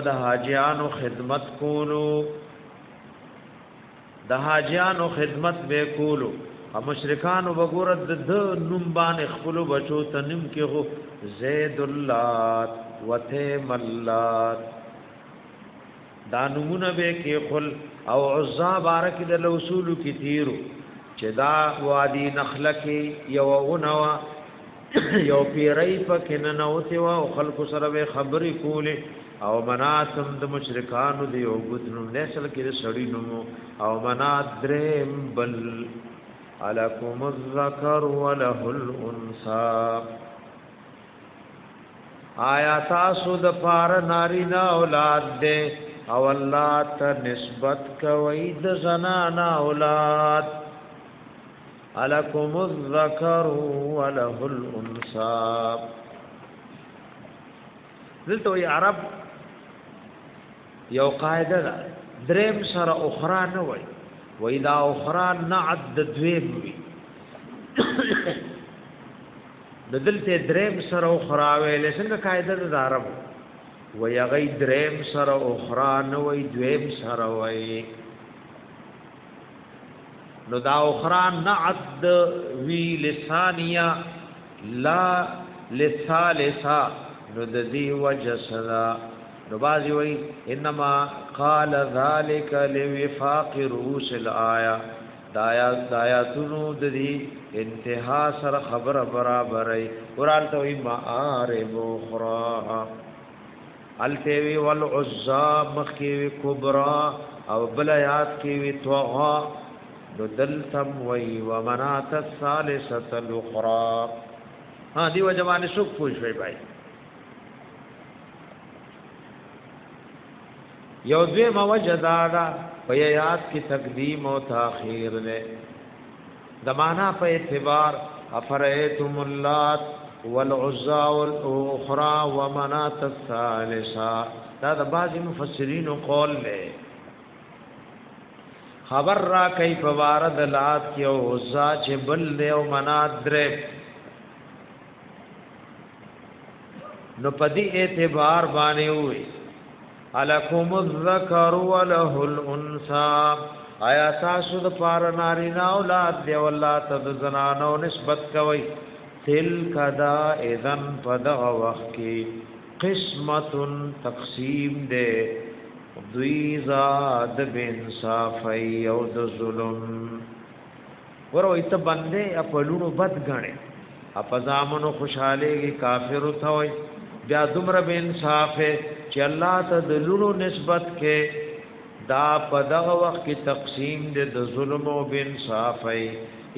د حاجیانو خدمت کولو د حاجیانو خدمت به کولو او مشرکانو وګورد د نوم باندې خپل بچو تنم کې هو زید اللات وته ملات دانمونه به کې خل او عزا بارک د اصول کې تیرو چې دا وادي نخله کې یو غنوا یو پیری پکې نه نوته او خلق سره به خبرې کولې او مناسم د مشرکانو دی او ګتنو نسل کې سړی نو او منات درم بل الکم الذکر وله الانثى آیا تاسو د پار نارینا اولاد دې او الله ته نسبت کوي د زنانا اولاد الکم الذکر وله الانثى دلته ی عرب یو قاعده ده دریم سره اخرى نه وای و اذا اخرى نعد دویم وی دلته دریم سره اخرى ویل څنګه قاعده ده عرب و یا غی دریم سره اخرى نه وای دویم سره وای نو دا اخرى نعد وی لسانیا لا لثالثا نو د دې وجه سره نو بازی وی انما قال ذلك لوفاق رؤوس الايه دایاتونو د دې انتها سره خبر برابرای قران ته وی معارب اخرى الفوی والعزا مخی کبرى او بلیات کی وی طغى نو دلتم وی ومنات الثالثه الاخرى ها دی وجوان شوک پوښوي بھائی یو دوی موجدادا په یاد کی تقدیم او تاخیر له زمانہ په اعتبار افرایتم اللات والعزى والاخرى ومنات الثالثه دا د بعض مفسرین قول له خبر را کیف وارد لات کی او عزا چې بل له او منات درې نو پدی اعتبار باندې وي الکم الذکر وله الانثى آیا تاسو د پار نارینا اولاد دی والله تد زنانو نسبت کوي تلک دا اذن پدغ وخت کی قسمت تقسیم دے دوی زاد بانصافی او د ظلم ورو ایت بندے اپلونو بد غنه اپزامنو خوشاله کی کافر تھوي بیا دمر بانصاف چې الله ته د لونو نسبت کې دا پدغ وخت کی تقسیم دے د ظلم او بانصافی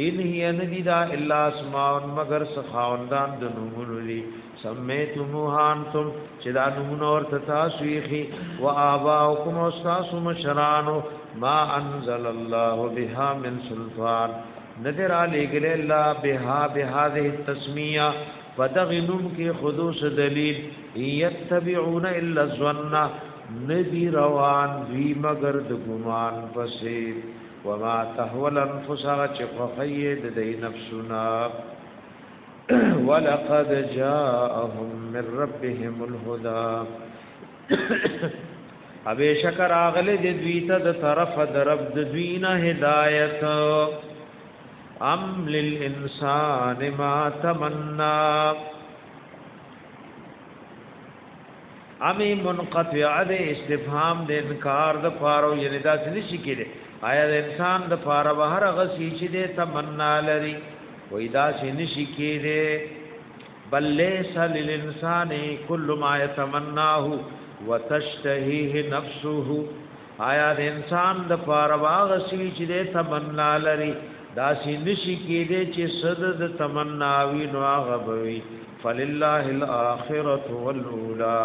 ان هي ندیدا الا اسماء مگر سخاوندان د نومونو لی سمیتموها انتم چې دا نومونو ورته تاسو یې و آباؤکم استاسو مشرانو ما انزل الله بها من سلطان نظر علی گل الله بها بهذه التسمیه فدغنم کی خدوس دلیل یتبعون الا الظن ندی روان وی مگر د ګمان پسې وما تهوى الانفس چخخید دی نفسنا ولقد جاءهم من ربهم الهدى ابي شکر اغله د دویته د طرف د رب د دوینه هدایت ام للانسان ما تمنا امی منقطع د استفهام د انکار د پارو یعنی دا څه نشي کېده آیا د انسان د پاره بهر غسی چې د تمنا لري وای دا چې نشي کېده بل ليس للانسان كل ما يتمناه وتشتهيه نفسه آیا د انسان د پاره غسی چې د تمنا لري دا چې نشي کېده چې صد د تمنا وی نو غبوي فلله الاخره والاولى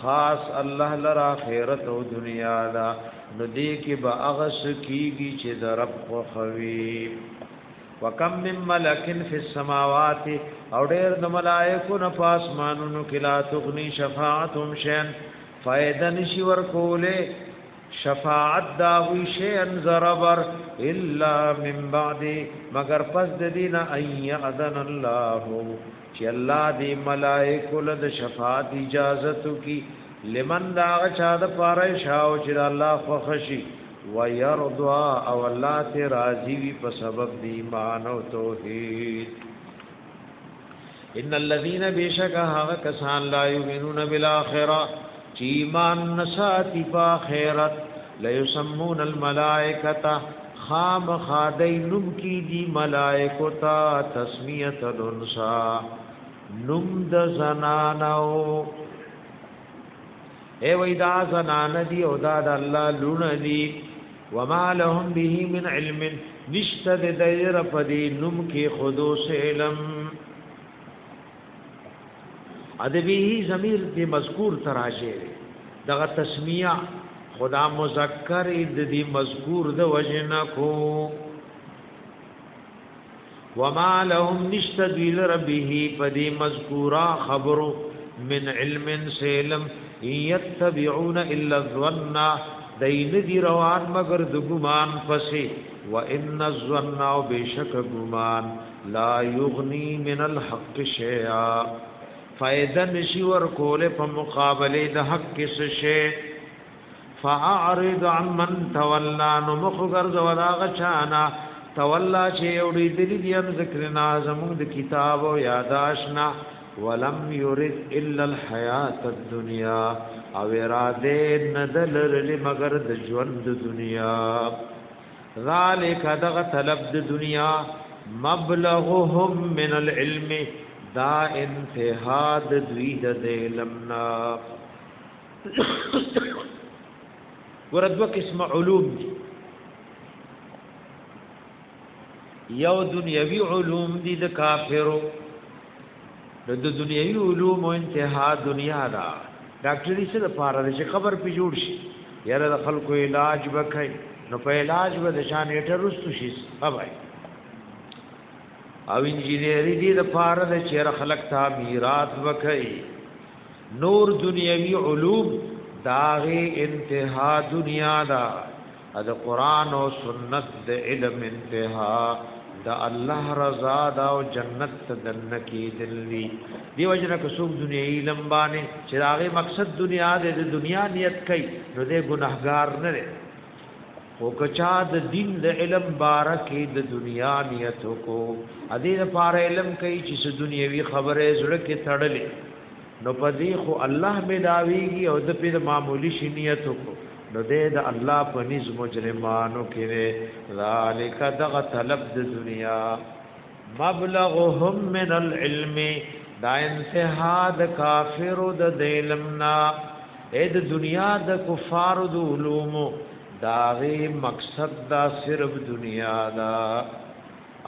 خاص الله لرا خیرت او دنیا دا نو دې کې با اغس کیږي چې د رب خو خوي وکم من ملکن فی السماوات او ډېر د ملائکو نه پاسمانونو کې لا تغنی شفاعتهم شیئا فائدہ نشي ورکوله شفاعت دا وی شیئا ضربر الا من بعد مگر پس د دین ای اذن الله چې الله دې ملائکه له شفاعت اجازه کی لمن دا چا د پاره شاو چې الله خو خشي ويرضى او الله ته راضي وي په سبب د ایمان او توحید ان الذين بشكها كسان لا يؤمنون بالاخره چې ایمان نساتی په آخرت لا يسمون الملائکه خام خادینم کی دی ملائکو تا تسمیت الانسا نم د زنانو اے ویدا زنان دی او دا الله لون دی وما لهم به من علم نشتد دیر پدی نم کی خودوس علم ادبی ضمیر دی مذکور تراشه دغه تسمیه خدا مذکر دی مذکور د وجنا کو وما لهم نشتدل ربه پدی مذکورا خبر من علم سلم يتبعون الا الظن دین دی روان مگر د ګمان پسې وان الظن بشک ګمان لا یغنی من الحق شیئا فائدہ نشي ور کوله په مقابله د حق کس شی فاعرض عمن تولى نمخغر زولا غچانا تولى چې وړي دلی دی ذکرنا زمون د کتاب او یاداشنا ولم يرد الا الحیات الدنیا او اراده ندل مگر د ژوند دنیا ذالک دغه طلب د دنیا مبلغهم من العلم دا انتها د دوی د علمنا وردو قسم علوم دی یو دنیوی علوم دی د کافرو د دنیوی علوم او انتها دنیا دا ډاکټري څه د پاره چې خبر پی جوړ شي یاره د خلکو علاج وکړي نو په علاج به د شان ایټر رستو شي هاوای او انجینری دی د پاره د چیر خلق تعمیرات وکړي نور دنیوی علوم داغه انتها دنیا دا د قران او سنت د علم انتها دا الله رضا دا او جنت تدن کی دلی دی وجنه کو سوق دنیا علم باندې چې هغه مقصد دنیا دې د دنیا نیت کوي نو دې ګناهګار نه دی او کچا د دین د علم بارکه د دنیا نیت کو ادي لپاره علم کوي چې دنیوي خبره زړه کې تړلې نو پدې خو الله مداویږي او د په معمولی شنیت کو نو دې د الله په نس مجرمانو کې ذالک دغه طلب د دنیا مبلغهم من العلم دا انتها د کافر د علمنا اې د دنیا د کفار د علوم داغي مقصد دا صرف دنیا دا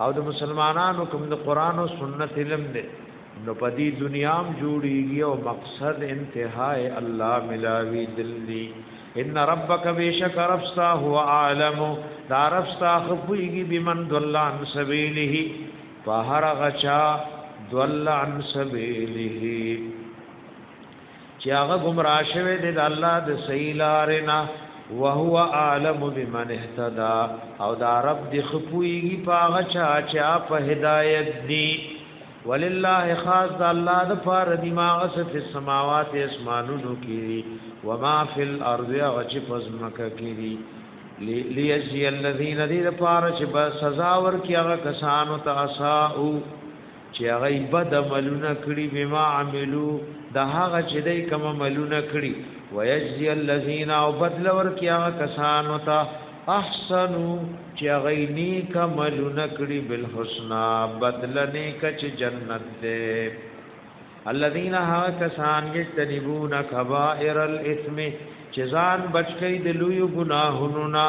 او د مسلمانانو کوم د قران او سنت علم دې نو پدی دنیام جوړیږي او مقصد انتهای الله ملاوی دلی ان ربک بیشک ربستا هو عالم دا ربستا خفیږي بمن ضل عن سبیله فهر غچا ضل عن سبیله چې هغه گمراه شوی دی د الله د صحیح لارې نه وهو عالم بمن اهتدى او دا رب دی خفویږي پاغه چا په هدایت دی ولله خاص د الله د فار دماغ في السماوات اسمانونو کی وما في الارض غچ پزمک کی ليجزي الذين ذي فار چې سزا ورکي هغه کسانو ته اساءو چې هغه بد عملونه کړی بما عملو دا هغه چې دای کوم عملونه کړی ويجزي الذين او بدل ورکي هغه کسانو ته احسنوا چې هغه نیک عملونه کړی بالحسنا بدل نیک چې جنت ده الذين ها کسان یجتنبون کبائر الاثم چې ځان بچی د لوی ګناهونو نا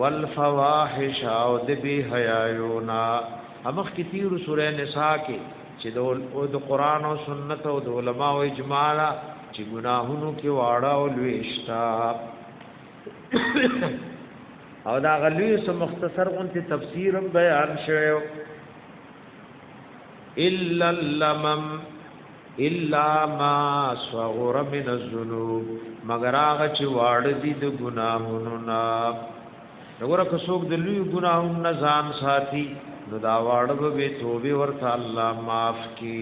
والفواحش او د بی حیاونا امخ کثیر سورہ نساء کې چې د قران او سنت او د علماء او اجماع چې ګناهونو کې واړه او لويشتا او دا غلوی سم مختصر غونته تفسیر بیان شوی الا اللمم الا ما صغر من الذنوب مگر هغه چې واړه دي د ګناهونو نه وګوره که څوک د لوی ګناهونو نه ځان ساتي نو دا واړه به توبه ورته الله معاف کی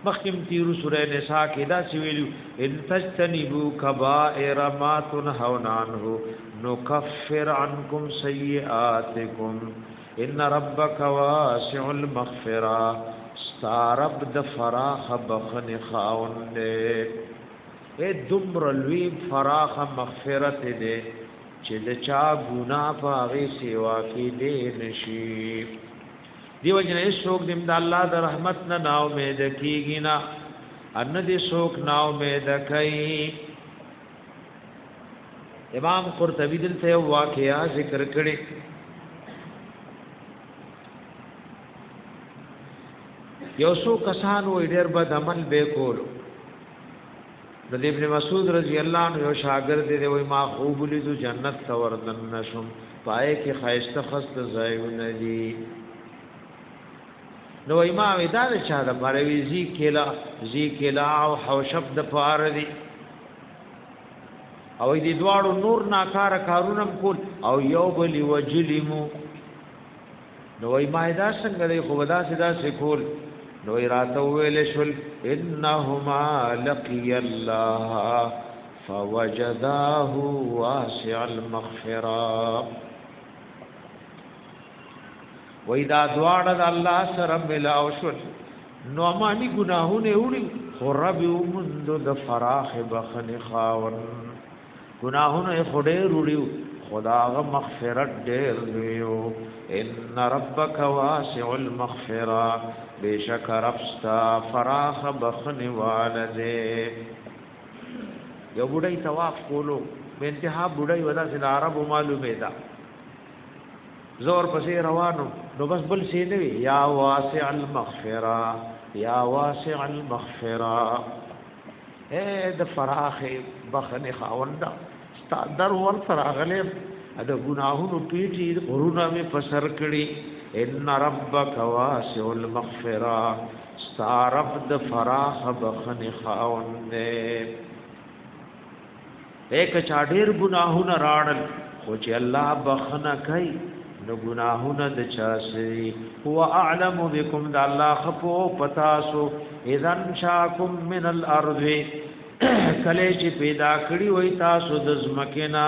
مخکم تیرو سورہ نساء کې دا سویلو ان تجتنبوا کبائر ما تنهون عنه نكفر عنكم سیئاتکم ان ربک واسع المغفرة ستارب د فراخ بخن خاون دې اے دمر لوی فراخ مغفرت دې چې د چا ګناه پاغي سیوا کې دې نشي دیو جنې شوق دیم د الله د رحمت نه نا امید کیږي نا ان دې شوق نا امید کوي امام قرطبی دلته واقعیا ذکر کړي یو څو کسان وې ډېر بد عمل به کولو د ابن مسعود رضی الله عنه یو شاګرد دی وای ما خوب لیدو جنت توردن نشم پای کې خایسته خست زایونه دي نو امام دا چا د مروي زی کلا او حوشب د پار دي او دې دواړو نور ناکار کارونم کول او یو بلی وجلمو نو ما دا څنګه له خو ودا سدا سکول نو راته ویل شل انهما لقي الله فوجداه واسع المغفرة وېدا دواړه د الله سره ملاو شول نو مانی ګناهونه وړي خو رب ومند د فراخ بخن خاون ګناهونه خډې وړي خداغه مغفرت ډېر دیو ان ربک واسع المغفرة بیشک ربستا فراخ بخن والده یو بډای طواف کولو به انتها بډای ودا سره عربو معلومه ده زور پسې روانو نو بس بل سي نه یا واسع المغفرة یا واسع المغفرة اے د فراخ بخن خاوندا در ور فراغله د ګناهونو پیټي غرونه می فسر کړي ان ربک واسع المغفرة ستارب د فراخ بخن خاونده ایک چاډیر ګناهونه راړل خو چې الله بخنه کوي نو گناهونه د چا سي هو اعلم بكم د الله خپو پتاسو اذن شاکم من الارض کله چې پیدا کړی وای تاسو د زمکینا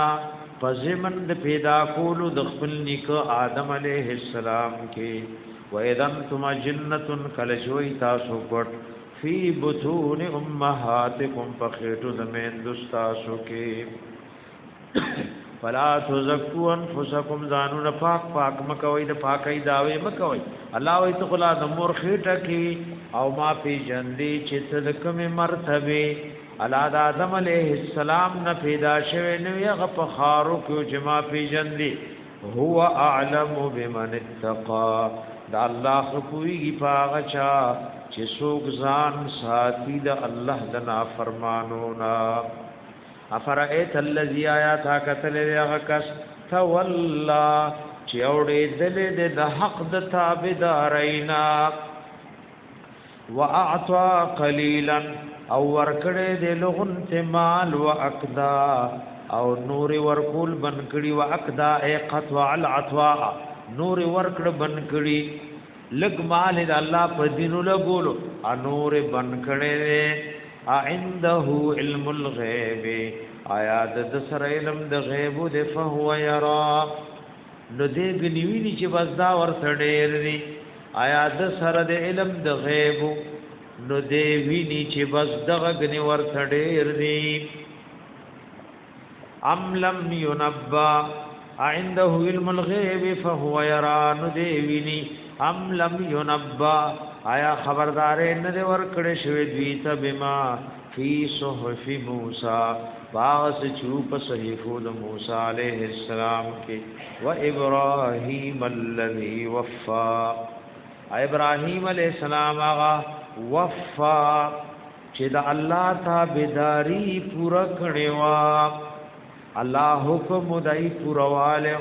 پزمن د پیدا کولو د خپل نیک آدم علیه السلام کې و اذن تم جنتن کله شوي تاسو پټ فی بطون امهاتکم فخیتو زمین دستاسو کې فلا تزکو انفسکم ځانو پاک پاک مکوي د پاکي داوي مکوي الله وي تقلا د مور خېټه کې او ما پی جندې چې تلکمه مرتبه الله د آدم علیه السلام نه پیدا شوه نو هغه په خارو کې جما پی جندې هو اعلم بمن اتقى دا الله خو کوي پاغچا چې څوک ځان ساتي د الله د نافرمانو نا افرایت الذی آیات کتل هغه کس تولا چې اورې دل د حق د تابعدارینا واعطى قليلا او ورکړې د لغن تمال واقدا او نور ورکول بنکړي واقدا ای قطع العطاء نور ورکړ بنکړي لګ مال د الله په دینو لګولو انور بنکړي عنده علم الغیب آیات د سر علم د غیب د فهو یرا نو دې غنیوی چې وزدا ورته ډېر دي آیات د سر د علم د غیب نو دې ویني چې بس دغه غنی ورته ډېر دي ام لم ينبا عنده علم الغیب فهو یرا نو دې ویني ام لم ينبا آیا خبردارې نه ورکړې شوې دوی ته بما فی صحف موسی باغ چوپ صحیفو د موسی علیہ السلام کې و ابراهیم الذی وفا ابراهیم علیہ السلام آغا وفا چې د الله تابعداري پورا کړي وا الله حکم دای پورواله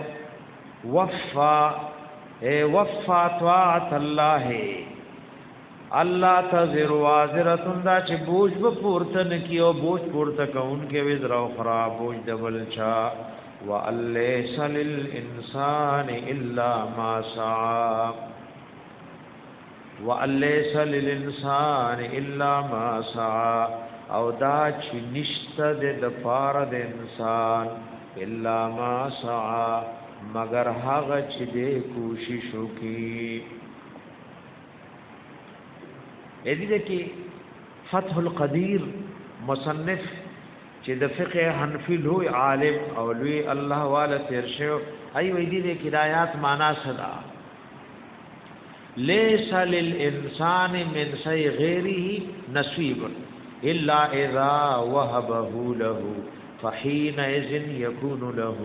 وفا اے وفا طاعت الله الله تزر وازرتن دا چې بوج به پورته نکيو بوج پورته کون کې وزر او خراب بوج دبل چا واللیس للانسان الا ما سعى واللیس للانسان الا ما سعى او دا چې نشته د پاره د انسان الا ما سعى مگر هغه چې د کوشش وکي دې کې فتح القدیر مصنف چې د فقه حنفی لوی عالم او لوی الله والا تیر شو ای وې دې کې آیات معنا صدا ليس للانسان من شيء غيره نصيب الا اذا وهبه له فحينئذ يكون له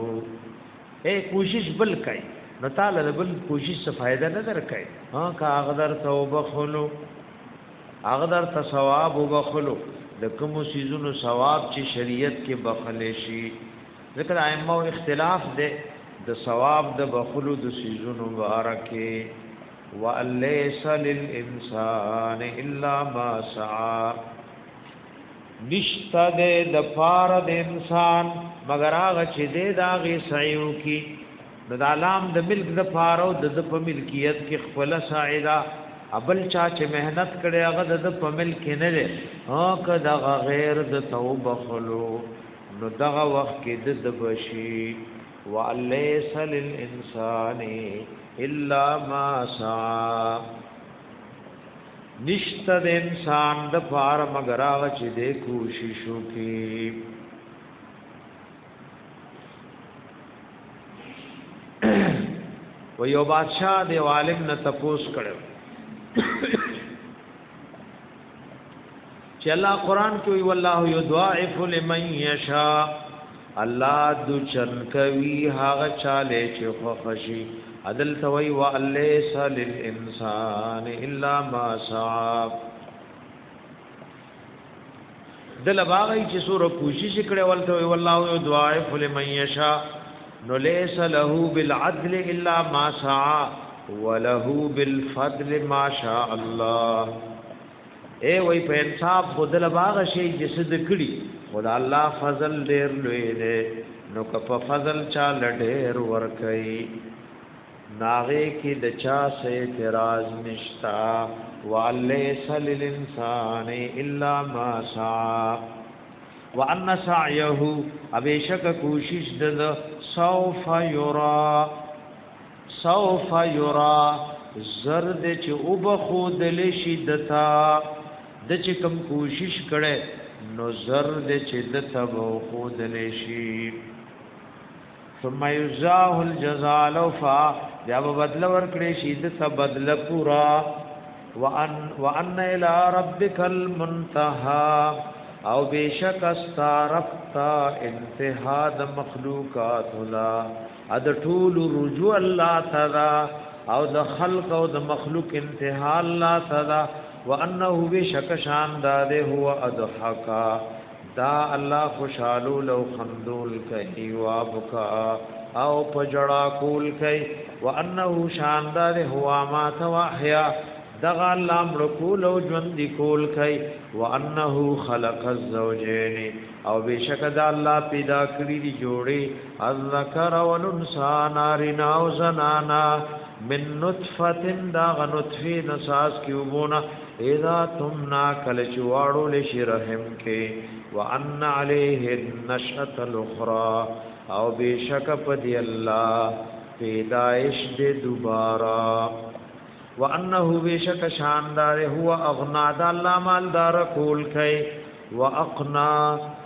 اے کوشش بل کای نو تعالی بل کوشش څه فائدہ نه درکای ها کا اغدر توبه خلو اغدر ثواب وبخلو د کوم سيزونو ثواب چې شریعت کې بخلې شي ذکر ائمه او اختلاف ده د ثواب د بخلو د سيزونو مبارکه وليس للانسان الا ما سعى نشته د پار د انسان مگر هغه چې د داغه سعیو کې د عالم د ملک د پارو د په ملکیت کې خپل ساعده ابل چا چې مهنت کړي هغه د پمل کې نه ده ها کدا غیر د توبه خلو نو دغه وخت کې د بشي وليس للانسان الا ما سعى نشته د انسان د پار مگر هغه چې د کوشش وکي و یو بادشاہ د عالم نه تپوس کړو چې الله قران کې وی والله یضاعف لمن یشاء الله د چن کوي هغه چاله چې خوشي عدل توي وليس للانسان الا ما سعى دل باغی چې سور کوشش کړي ولته وی والله یضاعف لمن یشاء نو ليس له بالعدل الا ما سعى وله بالفضل ما شاء الله اے وای په انصاف بدل باغ شي جسد کړي خدا الله فضل ډېر لوی دی نو که په فضل چا لډېر ور کوي ناغه کې د چا سه اعتراض نشتا وليس للانسان الا ما سعى وان سعيه ابيشک کوشش د سوف يرى زرد چې وبخود لشي دتا د چې کوم کوشش کړي نو زرد چې دتا وبخود لشي ثم يجزاه الجزاء لوفا بیا بدل ورکړي شي دتا بدل پورا وان الى ربك المنتهى او بیشک استارفتا انتها د مخلوقات لا اد طول رجوع الله تعالی او د خلق او د مخلوق انتها الله تعالی وانه بیشک شاندار هو اضحکا دا الله خوشالو لو خندول کوي وابکا او پجڑا کول کوي وانه شاندار هو ما تواحیا دغه الله مړکول او ژوند کول کوي وانه خلق الزوجين او بشک د الله پیدا کړی دی جوړي الذکر والانثى نارنا او زنانا من نطفه دا نطفه نساس کیوبونا اذا تمنا کل چواړو لشرهم کې وان عليه النشأه الاخرى او بشک پدی الله پیدائش دې دوبارہ وانه بشک شاندار هو اغنا د الله مالدار کول کای واقنا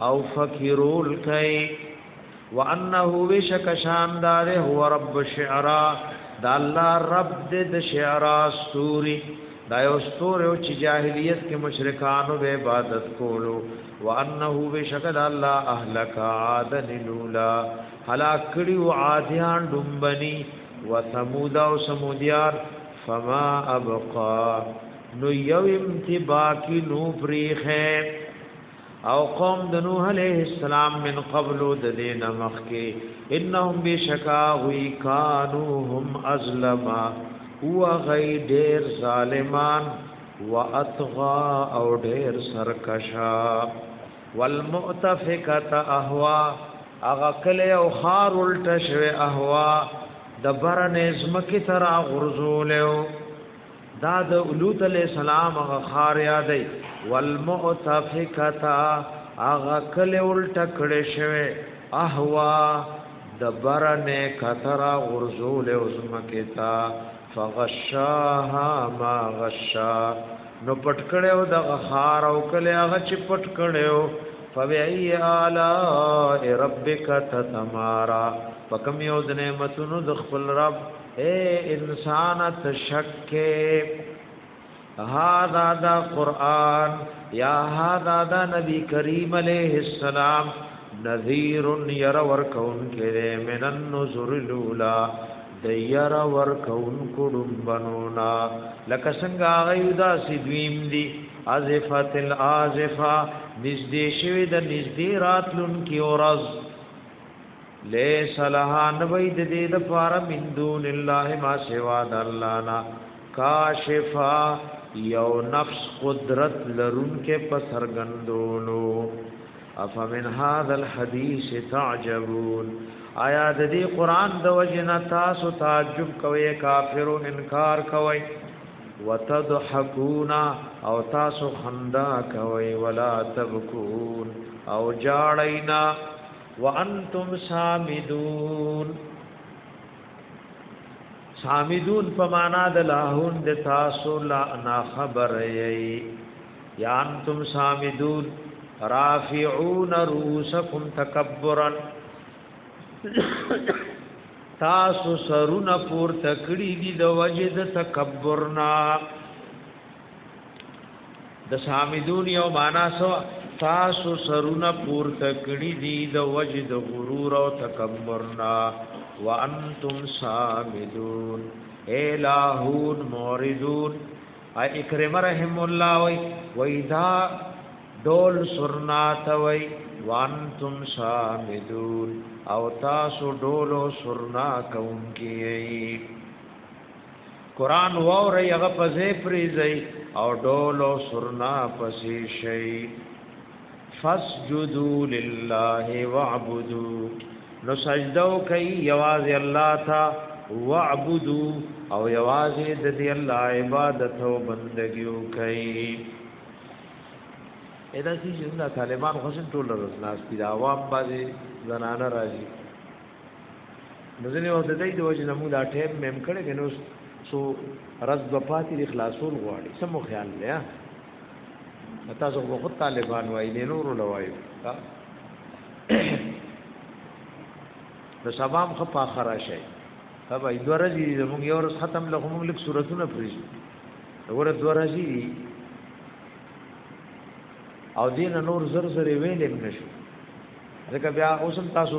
او فقیرول کای وانه بشک شاندار هو رب الشعراء د الله رب د شعراء استوري دا یو استوري او چې جاهلیت کې مشرکانو به عبادت کولو وانه بشک د الله اهلک عاد لولا هلاک کړي عادیان ډمبني وثمود او سمودیار فما ابقا نو یو امتبا کی نو پریخه او قوم د نوح علیہ السلام من قبل د دین مخکی انهم بشکا وی کانو هم ازلما هو غی ډیر ظالمان واطغى او ډیر سرکشا والمؤتفقه اهوا اغه کله او خار الټ شوه اهوا د برن ازمکی ترا غرزولیو دا د لوط علیہ السلام اغا خار یادی والمؤتفکتا اغا کل الٹکڑ شوی احوا د برن کترا غرزولیو ازمکی تا فغشاها ما غشا نو پټکړیو د خار او کل اغا چی پټکړیو فبئی آلاء ربک تتمارا فکم یو د نعمتونو د خپل رب اے انسان تشکه هذا دا قران یا هذا دا نبی کریم علیہ السلام نذیر یر ورکون کې من النذر الاولى د یر ورکون کډم بنونا لک څنګه غیدا سیدویم دی ازفت الازفا نزدې شوی د نزدې راتلون کی اورز لیس لها نوید دې د پار من دون الله ما سوا د الله نا کاشفا یو نفس قدرت لرون کې پسرګندونو افمن هذا الحديث تعجبون آیا د دې قران د وجنا تاسو تعجب کوئ کافرو انکار کوئ وتضحكون او تاسو خندا کوئ ولا تبكون او جاړینا وانتم سامدون سامدون په معنا د لاهون د تاسو لا انا خبر ای یا انتم سامدون رافعون رؤوسکم تکبرا تاسو سرونه پور تکړی دي د وجد تکبرنا د سامدون یو معنا سو تاسو سرونه پور تکړی دي د وجد غرور او تکبرنا وانتم سامدون الہون موردون اکرم رحم الله وی دا دول سرنات وی وانتم سامدون او تاسو ډولو سرنا کوونکی قران وره یغه پځې پریزي او ډولو سرنا پسې شي فسجدوا لله واعبدوا نو سجدو کوي یواز الله تا واعبدوا او یوازې د دې الله عبادت او بندګي کوي. اېدا چې دا طالبان حسن ټول رسناس دي عوام باندې زنانه راځي نو ځنه او د دې د وجه نمو دا ټیم مم کړي نو سو رز بپاتې اخلاصول غواړي سمو خیال لیا تاسو خو طالبان وایي نه نور لوایي نو سبام خو په اخره شي هغه دوه ورځې زموږ یو ورځ ختم له موږ لیک سورتونه پریږي ورته دوه ورځې او دین نور زر زر ویلې نشو ځکه بیا اوسم تاسو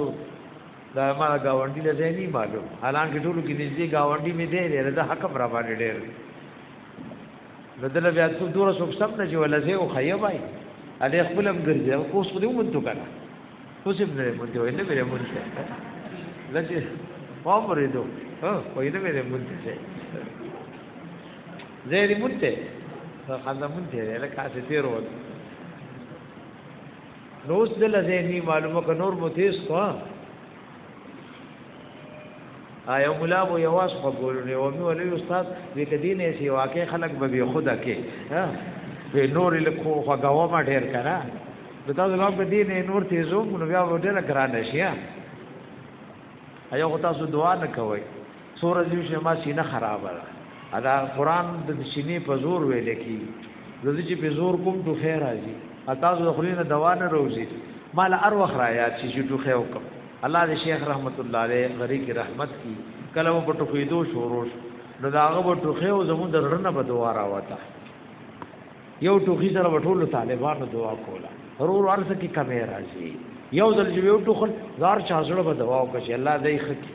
دا ما گاونډي له ځای معلوم حالانکه ټولو کې نږدې گاونډي مې دی لري دا حق را باندې ډېر بدل بیا څو دوه څو سم نه جو لزه او خیبای اله خپل هم ګرځي او کوس خو دې مونږ کنه اوس هم نه مونږ ویني مې مونږ لږه عمره دو ویني مې مونږ څه زه دې مونږ ته خاله مونږ ته له کاسه تیر و نو اوس دل ځای معلومه ک نور مو تیز کو آیا مولا مو یواز په ګورنه او مې ولې استاد دې کدی نه سی واقع خلق به خدا کې ها په نور له خو غوا ما ډیر کړه د تاسو نو په دې نه نور تیزو نو بیا ډیر ګران شي آیا تاسو دعا نه کوئ سورہ دې ما سینه خراب ده ادا قران د سینې په زور ویل کی زه چې په زور کوم تو خیر راځي تاسو خلینو دوا نه روزي مال ار وخ را یاد شي تو خیر وکم الله دې شیخ رحمت الله علیه غری کی رحمت کی کله په ټوخیدو شوروش نو داغه په ټوخیو زمون درنه په دعا راوته یو ټوخی سره وټول طالبانو دعا کوله ضرور ورسه کی کمه راځي یو ځل چې یو ټوخل زار چازړه په دعا وکړي الله دې خکی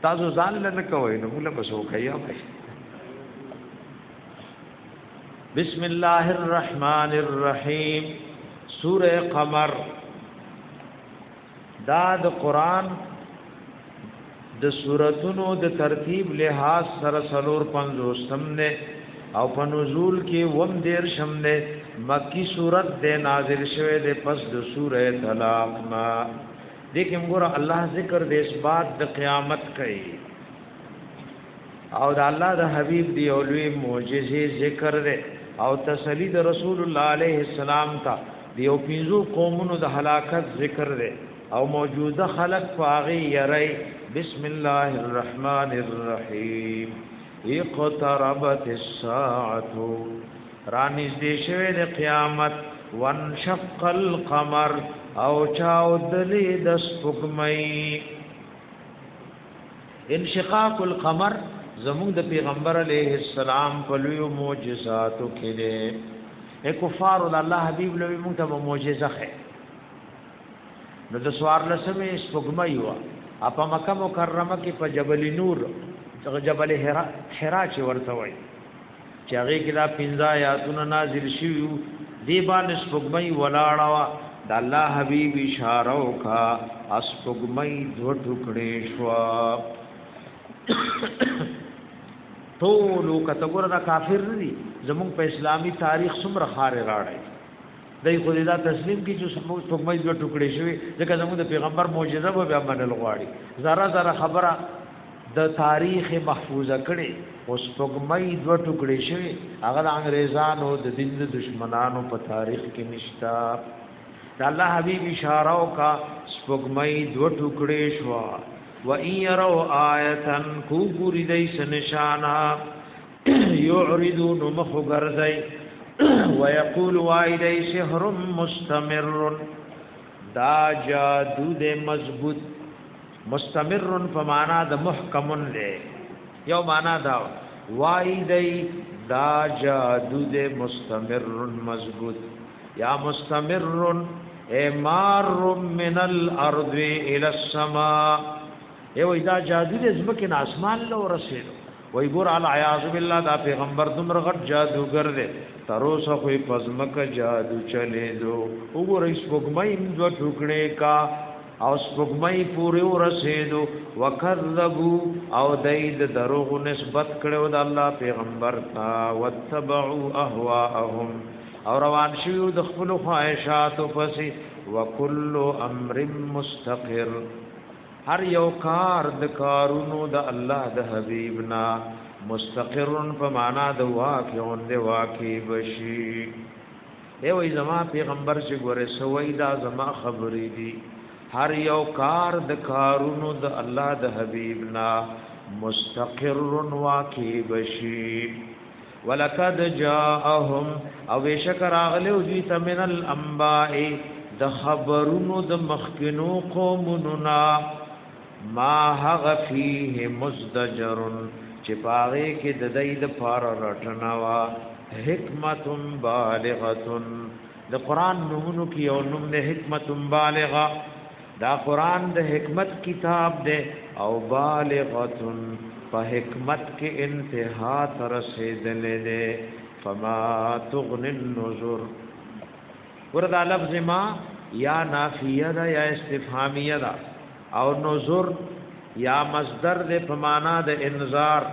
تاسو ځان نه کوی نو موږ به سو کیا بسم الله الرحمن الرحیم سورہ قمر دا د قران د سوراتونو د ترتیب لحاظ سره سلور 50 نه او په نزول کې وم دیر شمنه مکی سورت د نازل شوه د پس د سورہ طلاق ما دیکھم ګور الله ذکر د اثبات د قیامت کوي او د الله د حبیب دی اولوی معجزې ذکر ده او تسلی د رسول الله علیه السلام تا دیو پینزو قومونو د هلاکت ذکر ده او موجوده خلق فاغی یری بسم الله الرحمن الرحیم اقتربت الساعه رانیز دیشوه د قیامت وانشق القمر او چاودلی د سپوږمۍ انشقاق القمر زمون د پیغمبر علیه السلام په لوی معجزاتو کې ده کفار الله حبیب لوی مونږ ته معجزه ده نو د سوار لسمه سپوږمۍ وا اپا مکه مکرمه کې په جبل نور جبل حرا چې ورته وای چې هغه کې دا 15 آیاتونه نازل شوي دی باندې سپوږمۍ ولاړه وا د الله حبیب اشاره وکا سپوږمۍ دوه ټوکړې شو ټول کتهګور دا کافر دي زموږ په اسلامي تاریخ څومره خار راړي دای خو دا تسلیم کی چې سپوږمۍ دوه ټوکړې شوي ځکه زموږ د پیغمبر معجزه به بیا منل غواړي زره زره خبره د تاریخ محفوظه کړي او سپوږمۍ دوه ټوکړې شوي هغه د انګريزانو د دین د دشمنانو په تاریخ کې نشتا د الله حبیب اشاره وکا سپوږمۍ دوه ټوکړې شو و ان يروا آیه کو ګوري دای سنشانا یعرضون مخغرزای ويقول وایدای سحر مستمر دا جادو د مضبوط مستمر په معنا د محکم له یو معنا دا وایدای دا جادو د مستمر مضبوط یا مستمر مار من الارض الى السماء یو دا جادو د زمکه نه اسمان له ورسېدو وای ګور علی اعوذ بالله دا پیغمبر دومره غټ جادوګر دی تروسه خو پزمکه جادو چلے دو وګورئ سپوږمۍ دوه ټوکړې کا او سپوږمۍ پورې ورسېدو وکذبوا او دید دروغ نسبت کړو د الله پیغمبر تا وتبعوا اهواهم او روان شیو د خپل خواهشات پسې وکل امر مستقر هر یو کار د کارونو د الله د حبیبنا مستقرن په معنا د واقعون د واقع بشي. ای وای زما پیغمبر چې ګوره سوی دا زما خبرې دي هر یو کار د کارونو د الله د حبیبنا مستقرن واقع بشي. ولقد جاءهم او بشکر اغلو دوی من الانباء د خبرونو د مخکنو قومونو ما هغ فيه مزدجر چې پاره کې د دې د پار رټنوا حکمت بالغه. د قران نومونو کې یو نوم د حکمت بالغه. دا قران د حکمت کتاب دی او بالغه په حکمت کې انتها تر رسیدلې ده. فما تغني النذر وردا لفظ ما یا نافیه ده یا استفهامیه ده او نذر یا مصدر ده په معنا د انذار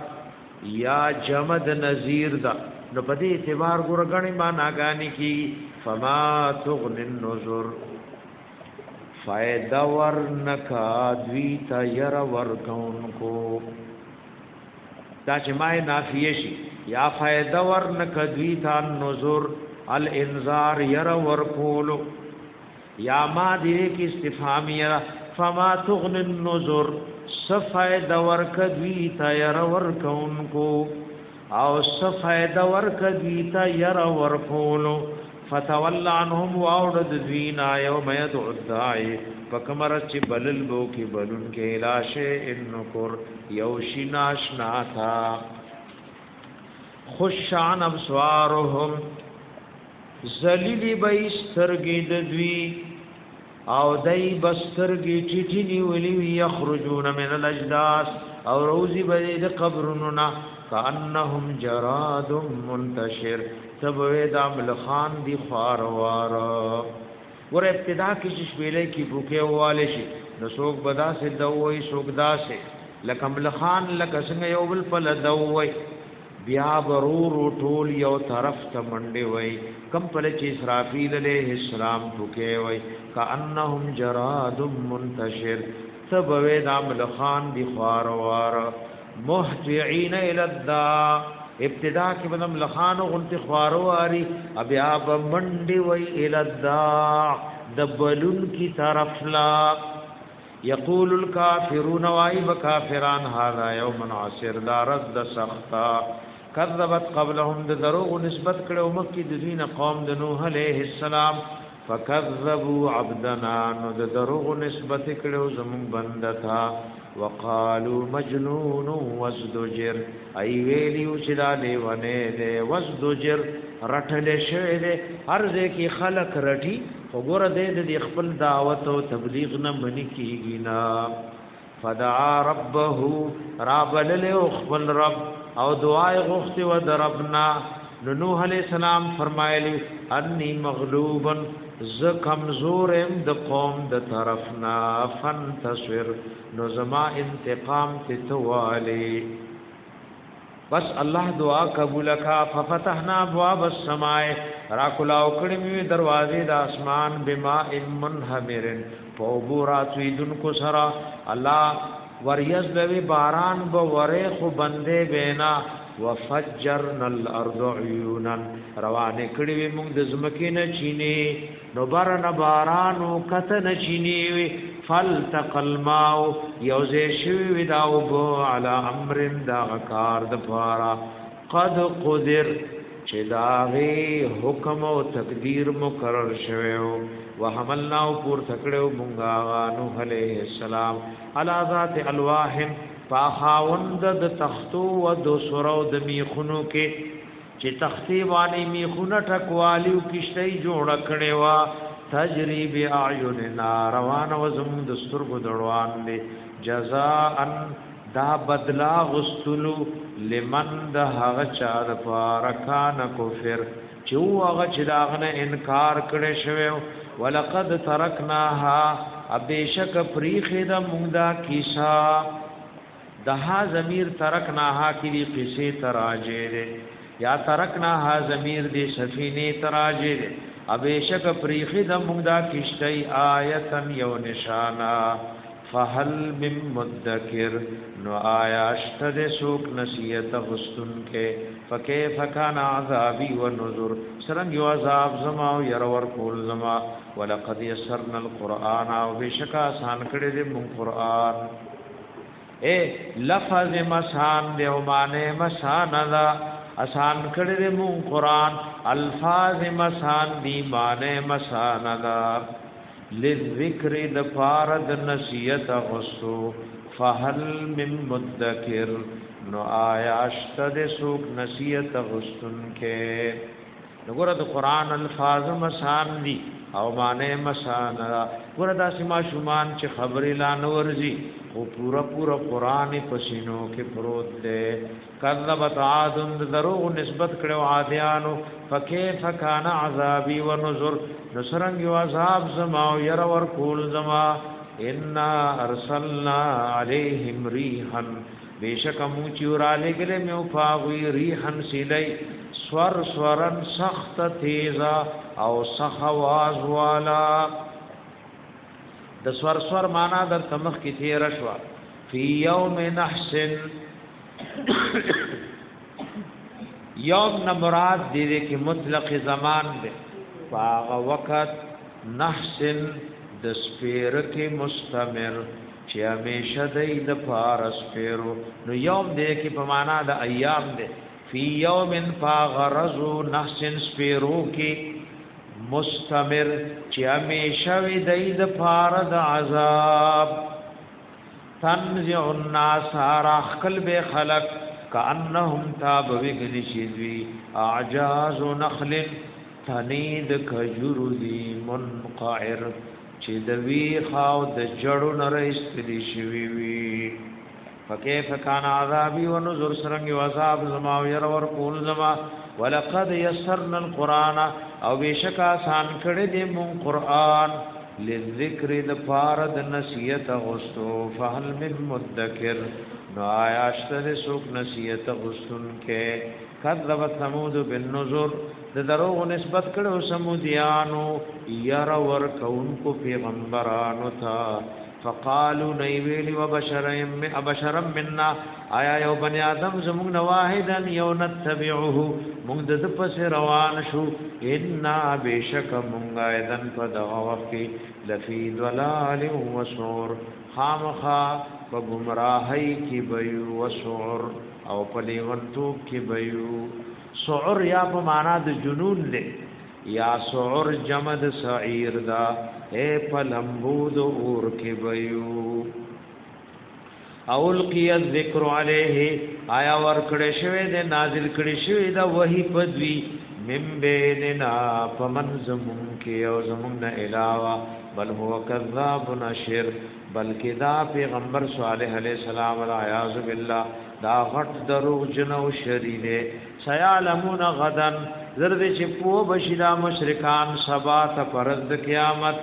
یا جمد نذیر ده. نو په دې اعتبار ګورګنی معنا غانی کی فما تغني النذر فائدہ ورنکا دوی تا ير ورکون کو دا چې ما نافیه شي یا فائدہ ورنکا دوی تا نذر الانذار ير ورکول یا ما دې کی استفهامیه فما تغني النذر صفائدہ ورکا دوی تا ير ورکون کو او صفائدہ ورکا دوی تا ير ورکول. فتول عنهم واورد دوینا یوم یدعو الداعی فکمر چی بلل بو کی بلن کے لاشه انکر یوشی ناشنا تھا. خشعن ابسوارهم زلیلی بی سترگی دوی او دی بسترگی چیٹینی ولی یخرجون من الاجداس او روزی بی دی قبرننا کانهم جراد منتشر تبوی دا ملخان دی خواروارا. ور ابتدا کی ششبیلے کی بوکے والے شي نو سوک بدا سے دوئی سوک دا سے لکه ملخان لکه څنګه یو بل په دوئی بیا برور ټول یو طرف ته منډي وای کم په چې اسرافیل علیہ السلام بوکے وای کانهم جراد منتشر تبوی دا ملخان دی خواروارا. محتعین الى الداء ابتدا کې بدم لخانو غنتی خوارو آری ابیا بمنډي وی الدا دبلن کی طرف لا. یقول الکافرون وای بکافران هذا یوم عسر دا رد سختا. کذبت قبلهم د دروغ نسبت کړو مکه د دین قوم د نوح علیہ السلام فکذبوا عبدنا نو د دروغ نسبت کړو زمون بندتا. وقالوا مجنون وازدجر ای ویلیو چې دا لیونه ده وازدجر رټل شوی ده ارزه کې خلق رټي وګوره دې خپل دعوت او تبلیغ نه منی کیږي نا. فدعا ربه رب له خپل رب او دعای غوښتي و دربنا. نوح علیہ السلام فرمایلی انی مغلوبا ز کمزورم د قوم د طرفنا فانتصر نو زما انتقام تتوالی. بس الله دعا قبول کا. ففتحنا ابواب السماء را کلاو کړي می دروازې د اسمان بماء منهمر فوبورات ویدن کو سرا الله وریز دوی باران بو وره خو بندې بینا وفجرنا الارض عيونا روانه کړي وي موږ د زمکې نه چینه نو باران بارانو کته نه چینه فالتق الماء يوزي شوي داو بو على امر دا کار د پارا قد قدر چې داغه حکم او تقدیر مقرر شوه وحملنا پور تکړو مونږه نوح عليه السلام على ذات الواح فخاوند د تختو و د سرو د میخونو کې چې تختی باندې میخونه ټکوالیو کشتۍ جوړ کړي وا تجریب اعیننا روان و زم د سترګو دړوان دي جزاء دا بدلا غستلو لمن د هغه چا د پارکان کفر چې هغه چې داغنه انکار کړي شوی ولقد ترکناها ابیشک پریخه د مونږه کیسا دها ضمیر ترکناها کی دی قصه تراجه دے یا ترکناها ضمیر دی سفینه تراجه دے ابیشک پریخی د مونږ دا کشتۍ آیتن یو نشانا فهل من مدکر نو آیا اشتد سوک نصیحت غستن کے فکیف کان عذابی و نذر سرنگ یو عذاب زما و یرور کول زما ولقد یسرنا القرآن و بشکا آسان کړي دې مون قرآن اے لفظ مسان دے و معنی مسان دا آسان کړي دې مون قرآن الفاظ مسان دی معنی مسان دا للذکر دفارد نصیحت غستو فهل من مدکر نو آیا اشتد سوک نصیحت غستن کے نگورا دا قرآن الفاظ مسان دی او معنی مسان گورا دا سما شمان چه خبری لانورزی او پورا پورا قرآن پسینو کے پروت دے کذبت عادن دروغ نسبت کرو عادیانو فکیف کان عذابی و نذر نصرنگ و عذاب زما و یر ور کول زما انا ارسلنا علیہم ریحا بیشک موچی ورالے گلے میں فاغوی ریحا سیلی سور سورن سخت تیزا او سخواز والا د سور سور معنا در تمخ کی تیر شوا فی یوم نحسن یوم نمراد دیده کی مطلق زمان دے فاغ وقت نحسن د سپیر کی مستمر چی همیشه دی د پار سپیرو نو یوم دے کی پمانا د ایام دے فی یوم فاغ رزو نحسن سپیرو کی مستمر چی همیشه وی دی د پار د عذاب تنزع الناس راخل بے خلق کانهم تابوی گنشیدوی اعجاز نخل تنید کجور دی منقعر چی دوی خاو د جڑو نرستلی شوی وی فکیف کان عذابی و نذر سرنگ و عذاب زما و یرور کول زما ولقد یسرنا القرآن او بیشک آسان کړي دې مون قرآن للذکر د فارد نصیحت غستو فهل من مدکر نو آیا اشتر سوک نصیحت غستن کې کذبت ثمود بالنذر د دروغ نسبت کړو سمودیانو ير ور کون کو پیغمبرانو تھا فقالوا نيويل وبشرا منا آیا یو بنی آدم زمون واحدا یو نتبعه مونږ د پس روان شو ان بشک مونږ اذن فدغوفي لفي ضلال وسعر خامخا په گمراهی کی بيو وسعر او پلیونتو کی بيو سعر یا په معنا د جنون له یا سعر جمد سعیر دا اے پلمبود اور کی بیو اولقی الذکر علیہ آیا ورکڑے شوی دے نازل کڑی شوی دا وحی پدوی من بیننا پمنزمون کی او زمون علاوہ بل هو کذاب نشر بلکہ دا پیغمبر صالح علیہ السلام العیاذ باللہ دا غٹ دروغ جنو شرینے سیعلمون غدن زرد چپو بشیدہ مشرکان سبات پرد قیامت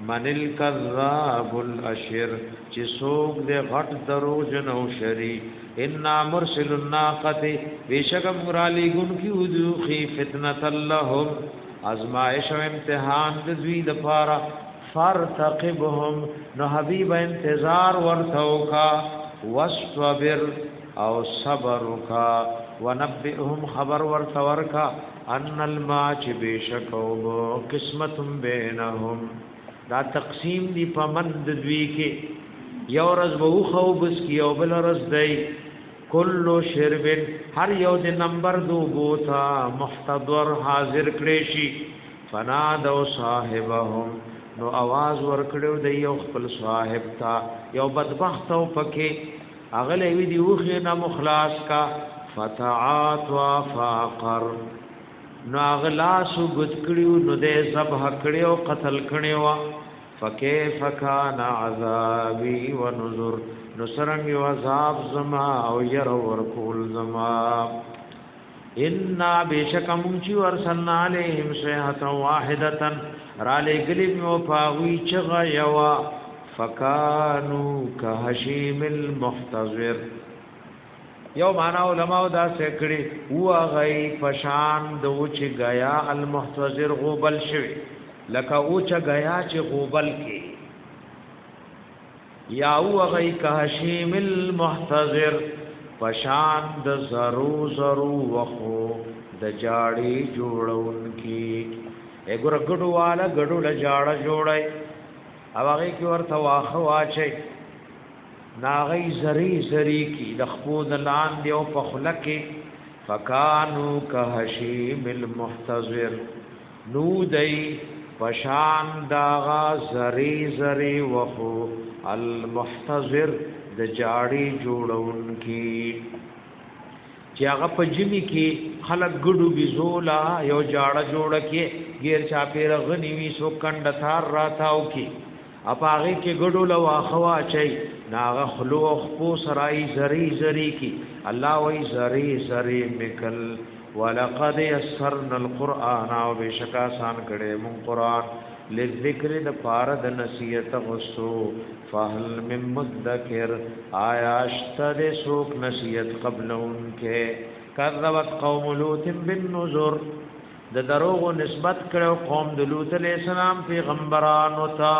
من الکذاب الاشر چی سوک دے غٹ دروغ جنو شری انا مرسل الناقت بیشک مرالی گن کی ادوخی فتنة اللہم ازمائش و امتحان دوی دپارا فارتقبهم نو حبیب انتظار ورتو کا وصبر او صبر کا ونبئهم خبر ورتور کا ان الماچ بیشکو قسمت بینهم دا تقسیم دی پمند دوی کې یو رز بو خو بس کی او بل رز دی کلو شربن هر یو د نمبر دو بوتا محتضر حاضر کړي شي فنادو صاحبهم نو आवाज ورکړو د یو خپل صاحب تا یو بدبخت او پکې اغله وی دی وخه نه مخلاص کا فتعات وفاقر نو اغلاس گد کړیو نو دې ذبح کړیو قتل کړیو فکیف کان عذابی ونذر نو سرنګ یو عذاب زما او ير ورکول زما ان بشکم چی ورسلنا علیہم صیحه واحده را لګلی مو پاوی چغا یوا فکانو کهشیم المحتضر یو معنا علماء دا سکړي هو غي پشان دوچ غیا المحتضر غوبل شوی لکه اوچ غیا چې غوبل کې یا وغی کهشیم المحتضر پشان د زرو زرو وخو د جاړي جوړون کی اګور ګډو والا ګډو ل جاړه جوړای او هغه کی ورته واخه واچي ناغی زری زری کی د خپود لاندې او په خلک فکانو کهشیم المحتضر نو دی پشان داغا زری زری وخو المحتضر د جاړي جوړون کی چې هغه په جمی کې خلک ګډو بيزولا یو جاړه جوړه کې غیر چا پیر غنی وی سو کند ثار راتاو کې اپاغه کې ګډو لوا خوا چي ناغه خلو خپو سرای زری زری کی الله وای زری زری مکل ولقد يسرنا القرآن او بشکا سان کړه مون قران لذکر د پارد نصیحت غسو فهل من مدکر آیا اشتد سوک نصیحت قبل انکه کذبت قوم لوط بالنذر د دروغ نسبت کړو قوم د لوط علیہ السلام پیغمبران وتا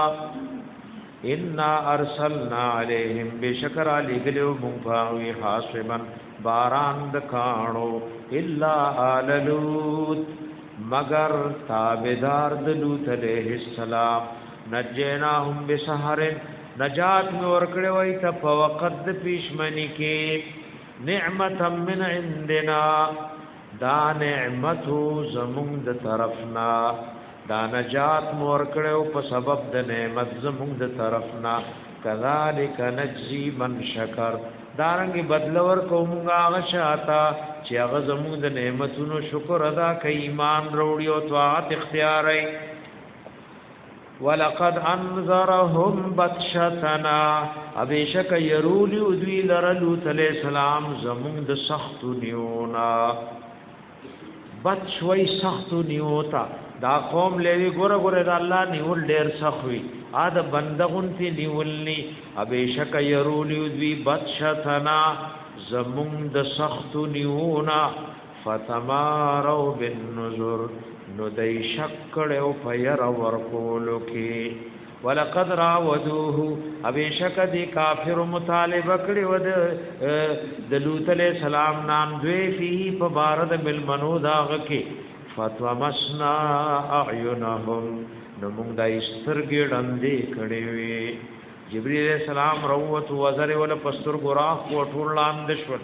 ان ارسلنا علیہم بشکر علی گلو مفاوی حاسبا باران د کانو الا آل لوط مگر تابدار د لوط علیہ السلام نجیناهم بسحر نجات میں ورکڑے وای ته په وخت د پیشمنی کې نعمت من عندنا دا نعمت زمون د طرفنا دا نجات مو ورکڑے په سبب د نعمت زمون د طرفنا کذالک نجزی من شکر دارنګ بدلور کومغه غشاتا چې هغه زموږ د نعمتونو شکر ادا کوي ایمان وروړي او طاعت اختیاري ولقد انذرهم بطشتنا ابيشک يرولي ودوی لرلوت علیہ السلام زموږ د سخت نیونا بطش وای سخت نیوتا دا قوم لوي ګوره ګوره د الله نیول ډیر سخوي ا د بندغون تی نیولني ابيشک يرولي ودوی بطشتنا زمون د سخت نیونا فتمارو بالنذر نو دای شکړ او پیر ورکولو کې ولقد راودوه ابيشک دی کافر مطالبه کړي ود د لوط علیہ السلام نام دوی فيه په بارد ملمنو داغ کې فتوا مسنا اعینهم نو موږ د استرګې ډندې کړي وي جبريل علیہ السلام روت وزر ول پستر ګراف کو ټول لاندې شو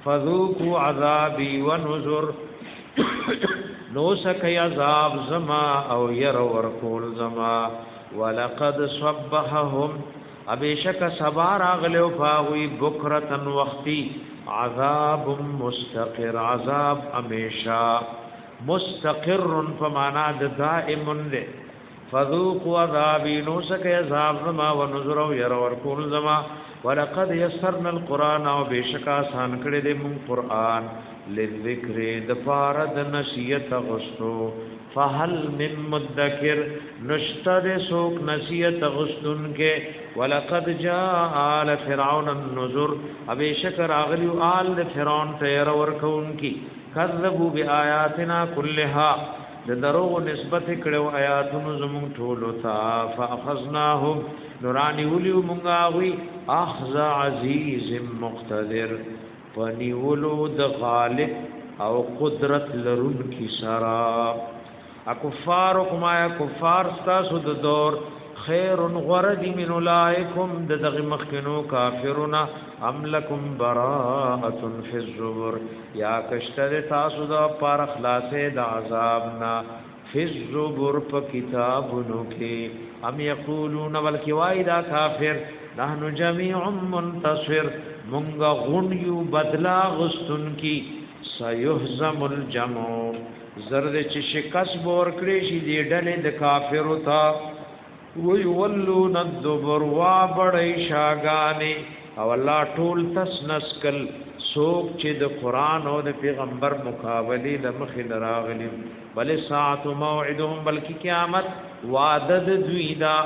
فذوقوا عذابي ونذر نو سکي عذاب زما او ير ورکول زما ولقد صبحهم ابيشک سبار اغلو فاوي بكرتن وختي عذاب مستقر عذاب امیشا مستقر فمانا دائم له فذوقوا عذابي نو سکي عذاب زما ونذر او ير ورکول زما ولقد يسرنا القران او بشک آسان کړي دې مون قران للذکر د فارد نصیحت غستو فهل من مدکر نشتد سوک نصیحت غستن کې ولقد جاء آل فرعون النذر ابشک راغلی آل فرعون تیر ورکون کی کذبوا بیااتنا كلها د دروغ نسبت کړو آیاتونو زمون ټولو تا فاخذناهم نورانی ولیو مونږه وی اخذ عزیز مقتدر پنیولو د غالب او قدرت لرون کی سرا اکفار کما کفار تاسو د دور خیر غرد من اولائکم د دغه مخکنو کافرنا ام لکم براءه فی الزبر یا کشتر تاسو د پر خلاصې د عذابنا فی الزبر په کتابونو کې ام یقولون ولکوای دا کافر نحنو جميع منتصر منگا غنیو بدلا غستن کی سیحزم الجمع زرد چی شکست بورکڑی شی دی ڈلی د کافرو تا ویولو ندبر وابڑی شاگانی او اللہ ټول تس نسکل سوک چی د قرآن او د پیغمبر مقابلی د مخی نراغلی بل ساعت موعدهم بلکی قیامت وعدد دویدا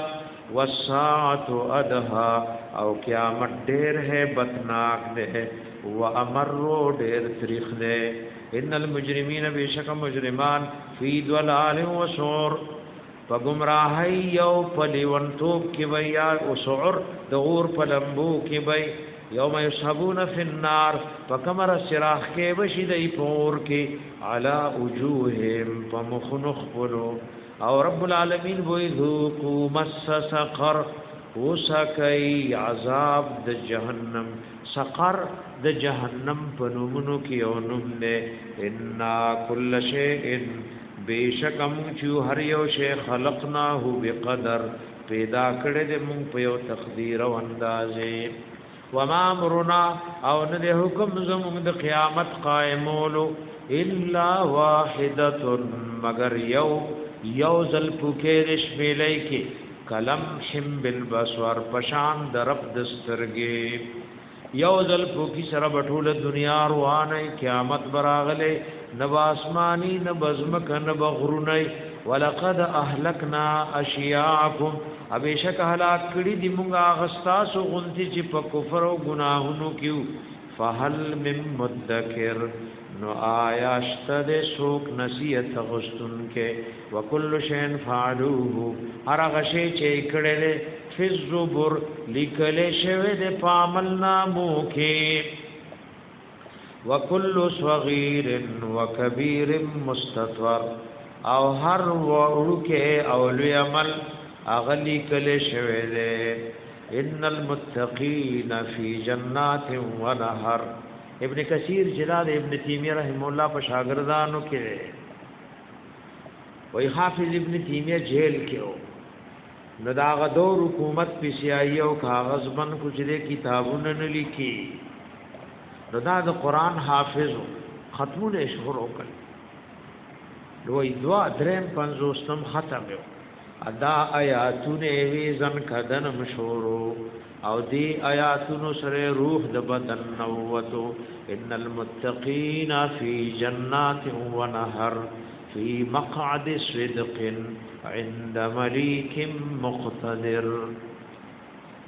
والساعت ادها او قیامت ډیر ہے بتناک دے و امرو ډیر تاریخ دے ان المجرمین بشک مجرمان فی ضلال و سور فگمراهی یو پلیونتوب کی وی یا اسعر دغور پلمبو کی وی یوم یصحبون فی النار فکمر السراخ کی بشی دی پور کی علا وجوہم فمخنخبلو او رب العالمین وی ذوقو مس سقر وسکی عذاب د جهنم سقر د جهنم پنومنو کی اونم نے انا کل شیء بیشکم چو هر یو شی خلقناه بقدر پیدا کړه دې مونږ په یو تقدیر او اندازې وما امرنا او نه حکم زموږ د قیامت قائمولو الا واحده مگر یو ذل پوکې رشملای کې کلم حم بالبصر پشان درب دسترګې یو ذل پوکی سره بټول دنیا روانه قیامت براغله نب آسمانی نب ازمک نب غرونی ولقد اهلکنا اشیاءکم ابیشک هلاک کړي دی مونږه غستاسو غنتی چې په کفر او گناهونو کیو فهل من مدکر نو آیاشت دې سوک نصیحت غستون کې وکل شین فعلوه هر غشی چې کړي فی الزبر لیکل شوی د پامل نامو کې وکل صغیر وکبیر مستطور او هر ورکه او لوی عمل اغلی کله شوی ده ان المتقین فی جنات و نهر ابن کثیر جلال ابن تیمیہ رحم الله په شاګردانو کې وای حافظ ابن تیمیہ جیل کې و نو دا غدور حکومت پیسیای او کاغذ بن کچھ دې کتابونه نه لیکي نو دا د قران حافظ ختمونه شهر وکړ دوی دوا دریم پنځوستم ختم یو ادا آیاتونه وی زن کدن مشورو او دی آیاتونو سره روح د بدن نووتو ان المتقین فی جنات و نهر فی مقعد صدق عند ملیک مقتدر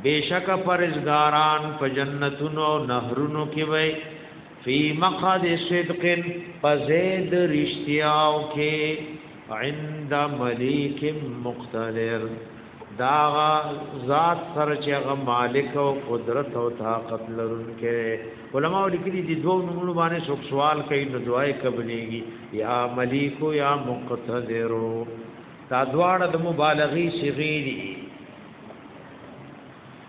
بیشک پرزگاران په جنتونو نهرونو کې وای فی مقعد صدق پزید رشتیاو کې عند ملیک مقتدر دا ذات سره چې هغه مالک او قدرت او طاقت لرونکي علماء لیکلي دي دوه نومونه باندې څوک سوال کوي نو دعای قبليږي یا ملیک یا مقتدر دا دواړه د مبالغي صيغه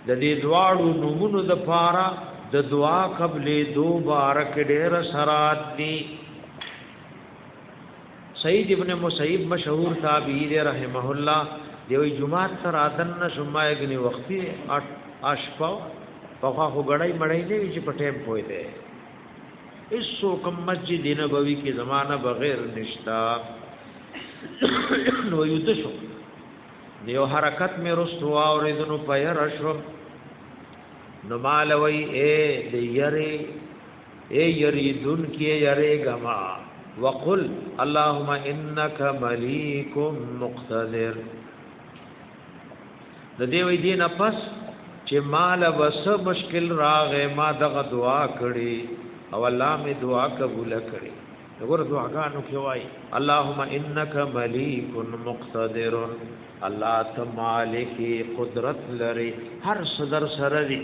د دې دواړو نومونو د پاره د دعا قبلې دو بارک ډېر سرات دي سید ابن مسیب مشهور تابعی رحمه الله دیوی جمعات تر آدن شمایگنی وقتی اشپاو پخوا خو گڑای مڑای نیوی چی پٹیم پوئی دے اس سوکم مسجد نبوی کی زمانہ بغیر نشتا نو یدشو دیو حرکت میں رستو آوریدنو پیر اشوم نو مالوی اے یریدن کی یری گما وقل اللهم انك مليك مقتدر د دې وی دین پس چې مال وس مشکل راغې ما دغه دعا کړې او الله می دعا قبول کړې وګوره دعاګانو کې وای اللهم انك مليك مقتدر الله ته مالک قدرت لري هر صدر سره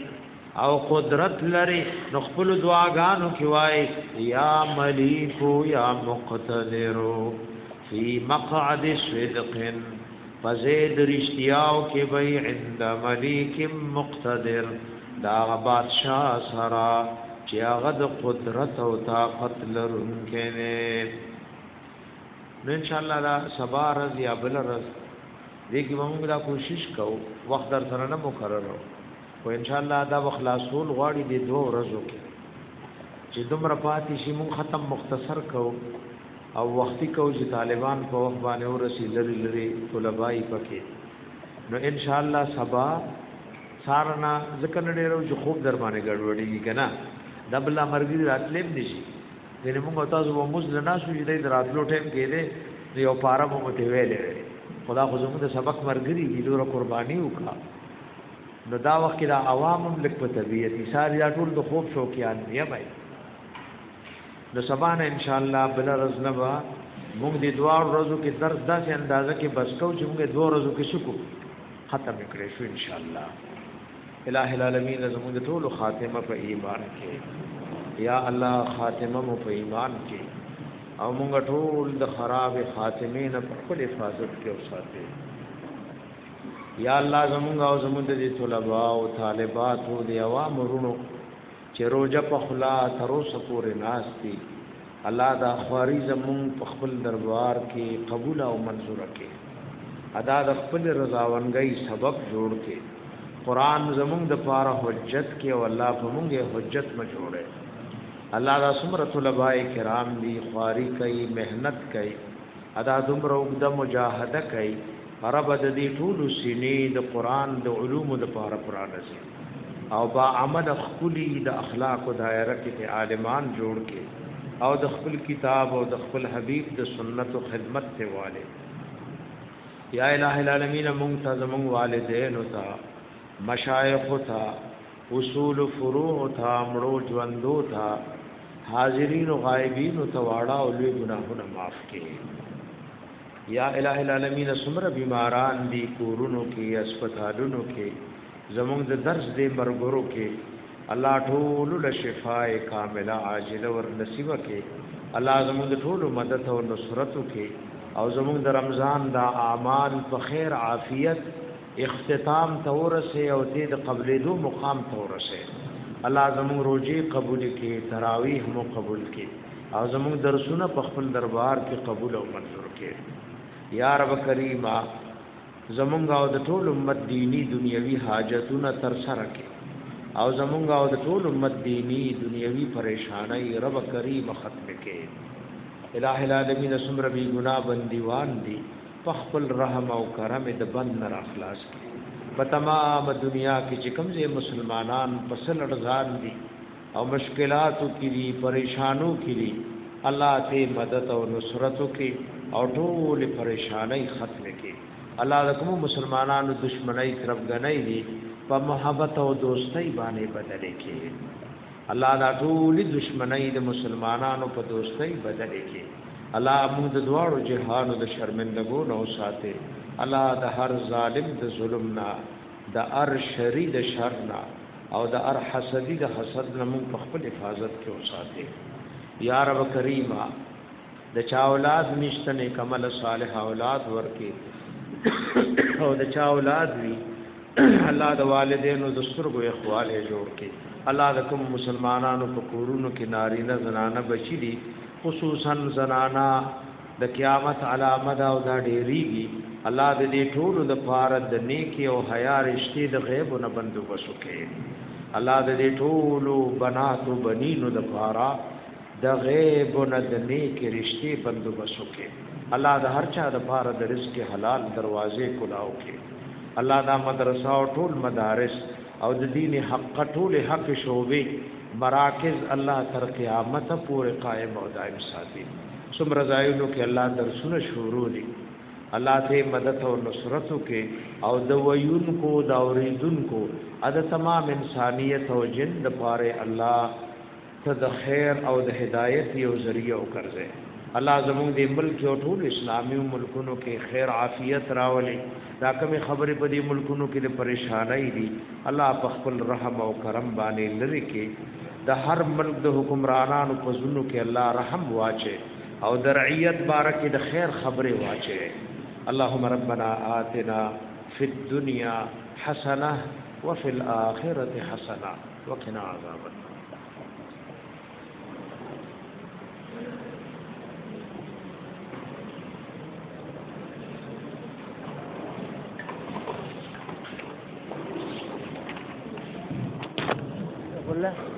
او قدرت لري نو خپل دعاګانو کې وای یا ملیک یا مقتدر فی مقعد صدق فزید رشتیاو کې وای عند ملیک مقتدر دا بادشاہ سرا چې هغه د قدرت او طاقت لرونکی دی نو ان شاء الله دا سبا رز یا بل رز دې کې موږ دا کوشش کوو وخت در سره نه مقرره و ان شاء الله دا خلاصول غواړي د دوه ورځو کې چې دومره پاتې شي مون ختم مختصر کو او وختي کو چې طالبان په وخت باندې ورسي لري طلبای پکې نو ان شاء الله سبا سارنا ذکر ډیرو چې خوب در باندې ګډوډي کنه دبل مرګي راتلې نشي دغه موږ تاسو وو مزل نه شو چې د راتلو ټیم کې دې یو پاره مو ته ویلې خدا خو زموږ د سبق مرګري دې ډیرو قرباني وکړه نو دا وخت کې دا عوامم لک په طبيعت ساری دا ټول د خوب شوقیان دی بھائی نو سبانه ان شاء الله بل رزنبا موږ د دوه ورځو کې درس داسې اندازه کې بس کو چې موږ دوه ورځو کې شکو ختم کړی شو ان شاء الله. الٰه العالمین زموږ ټول خاتمه په ایمان کې یا الله خاتمه مو په ایمان کې او موږ ټول د خراب خاتمه نه په خپل حفاظت کې اوساته. یا الله زموږ او زموږ د طلباء او طالبات او د عوام ورونو چې روزه په خلا تر اوسه پورې ناس دي الله دا خواري زموږ په خپل دربار کې قبول او منظور کړي. ادا د خپل رضاونګۍ سبب جوړ کړي. قران زموږ د پاره حجت کې او الله په موږ حجت ما جوړه. الله دا څومره طلباء کرام دي خواري کوي مهنت کوي ادا دومره وګد مجاهده کوي. رب د دې ټول سینې د قران د علوم د پاره پرانسي او با عمل خپلی د اخلاق او دایره کې عالمان جوړ کې او د خپل کتاب او د خپل حبیب د سنت او خدمت ته والے. یا الٰه العالمین مونږ ته زمونږ والدین او ته مشایخ او ته اصول فروع او ته مړو ژوندو ته حاضرین او غایبین او ته واړه او لوی ګناهونه معاف کړي. یا الٰه العالمین سمره بیماران دي کورونو کې هسپتالونو کې زمونږ د درس دې مرګورو کې الله ټول له شفاء کامله عاجله ور نصیب کې. الله زمونږ ټول مدد او نصرت کې او زمونږ د رمضان دا اعمال په خیر عافیت اختتام تورسه او دې د قبلېدو مقام تورسه. الله زمونږ روزي قبول کې تراویح مو قبول کې او زمونږ درسونه په خپل دربار کې قبول او منظور کې. یا رب کریمه زمونږ او د ټول امت دینی دنیوي حاجتونه تر سره کې او زمونږ او د ټول امت دینی دنیوي پریشانای رب کریم ختم کې. الٰه العالمین سمره بی گناہ بندیوان دی په خپل رحم او کرم د بند نه اخلاص کې. په تمام دنیا کې چې کوم ځای مسلمانان په سلړځان دي او مشکلاتو کې دي پریشانو کې دي الله ته مدد او نصرت کې او ټول پریشانای ختم کې. الله د کوم مسلمانانو دشمنی طرف غنۍ دي په محبت او دوستۍ باندې بدلې کې. الله دا ټول دشمنی د مسلمانانو په دوستۍ بدلې کې. الله موږ د دواړو جهانو د شرمندګو نو ساتي. الله د هر ظالم د ظلم نه د هر شری د شر نه او د هر حسدی د حسد نه موږ په خپل حفاظت کې وساتي. یا رب کریمه د چا اولاد نشته نه کمل صالح اولاد ورکي او د چا اولاد وی الله د والدینو د سترګو اخواله جوړ کړي. الله د کوم مسلمانانو په کورونو کې نارینه زنانه بچی دي خصوصا زنانا د قیامت علامه دا او دا ډیریږي. الله د دې ټول د پاره د نیکی او حیا رشتې د غیب نه بندوبس وکړي. الله د دې ټول بنات او بنینو د پاره د غیب نه د نیکی رشتې بندوبس وکړي. الله د هر چا د پاره د رزق حلال دروازې کلاو کړي. الله دا مدرسه او ټول مدارس او د دین حق ټول حق شوبې مراکز الله تر قیامت پورې قائم او دائم ساتي. څومره ځایونو کې الله درسونه شروع دي الله ته مدد او نصرت کې او د ویونکو د اوریدونکو د تمام انسانیت او جن د پاره الله ته د خیر او د هدایت یو ذریعہ وکړي. الله زموږ د ملک او ټول اسلامي ملکونو کې خیر عافیت راولي. دا کومه خبرې په دې ملکونو کې د پریشانای دي الله په خپل رحم او کرم باندې لري کې د هر ملک د حکمرانانو په زونو کې الله رحم واچي او د رعیت بارکه د خیر خبره واچي. اللهم ربنا آتنا فی الدنيا حسنه وفي الاخره حسنه وقنا عذاب النار. والله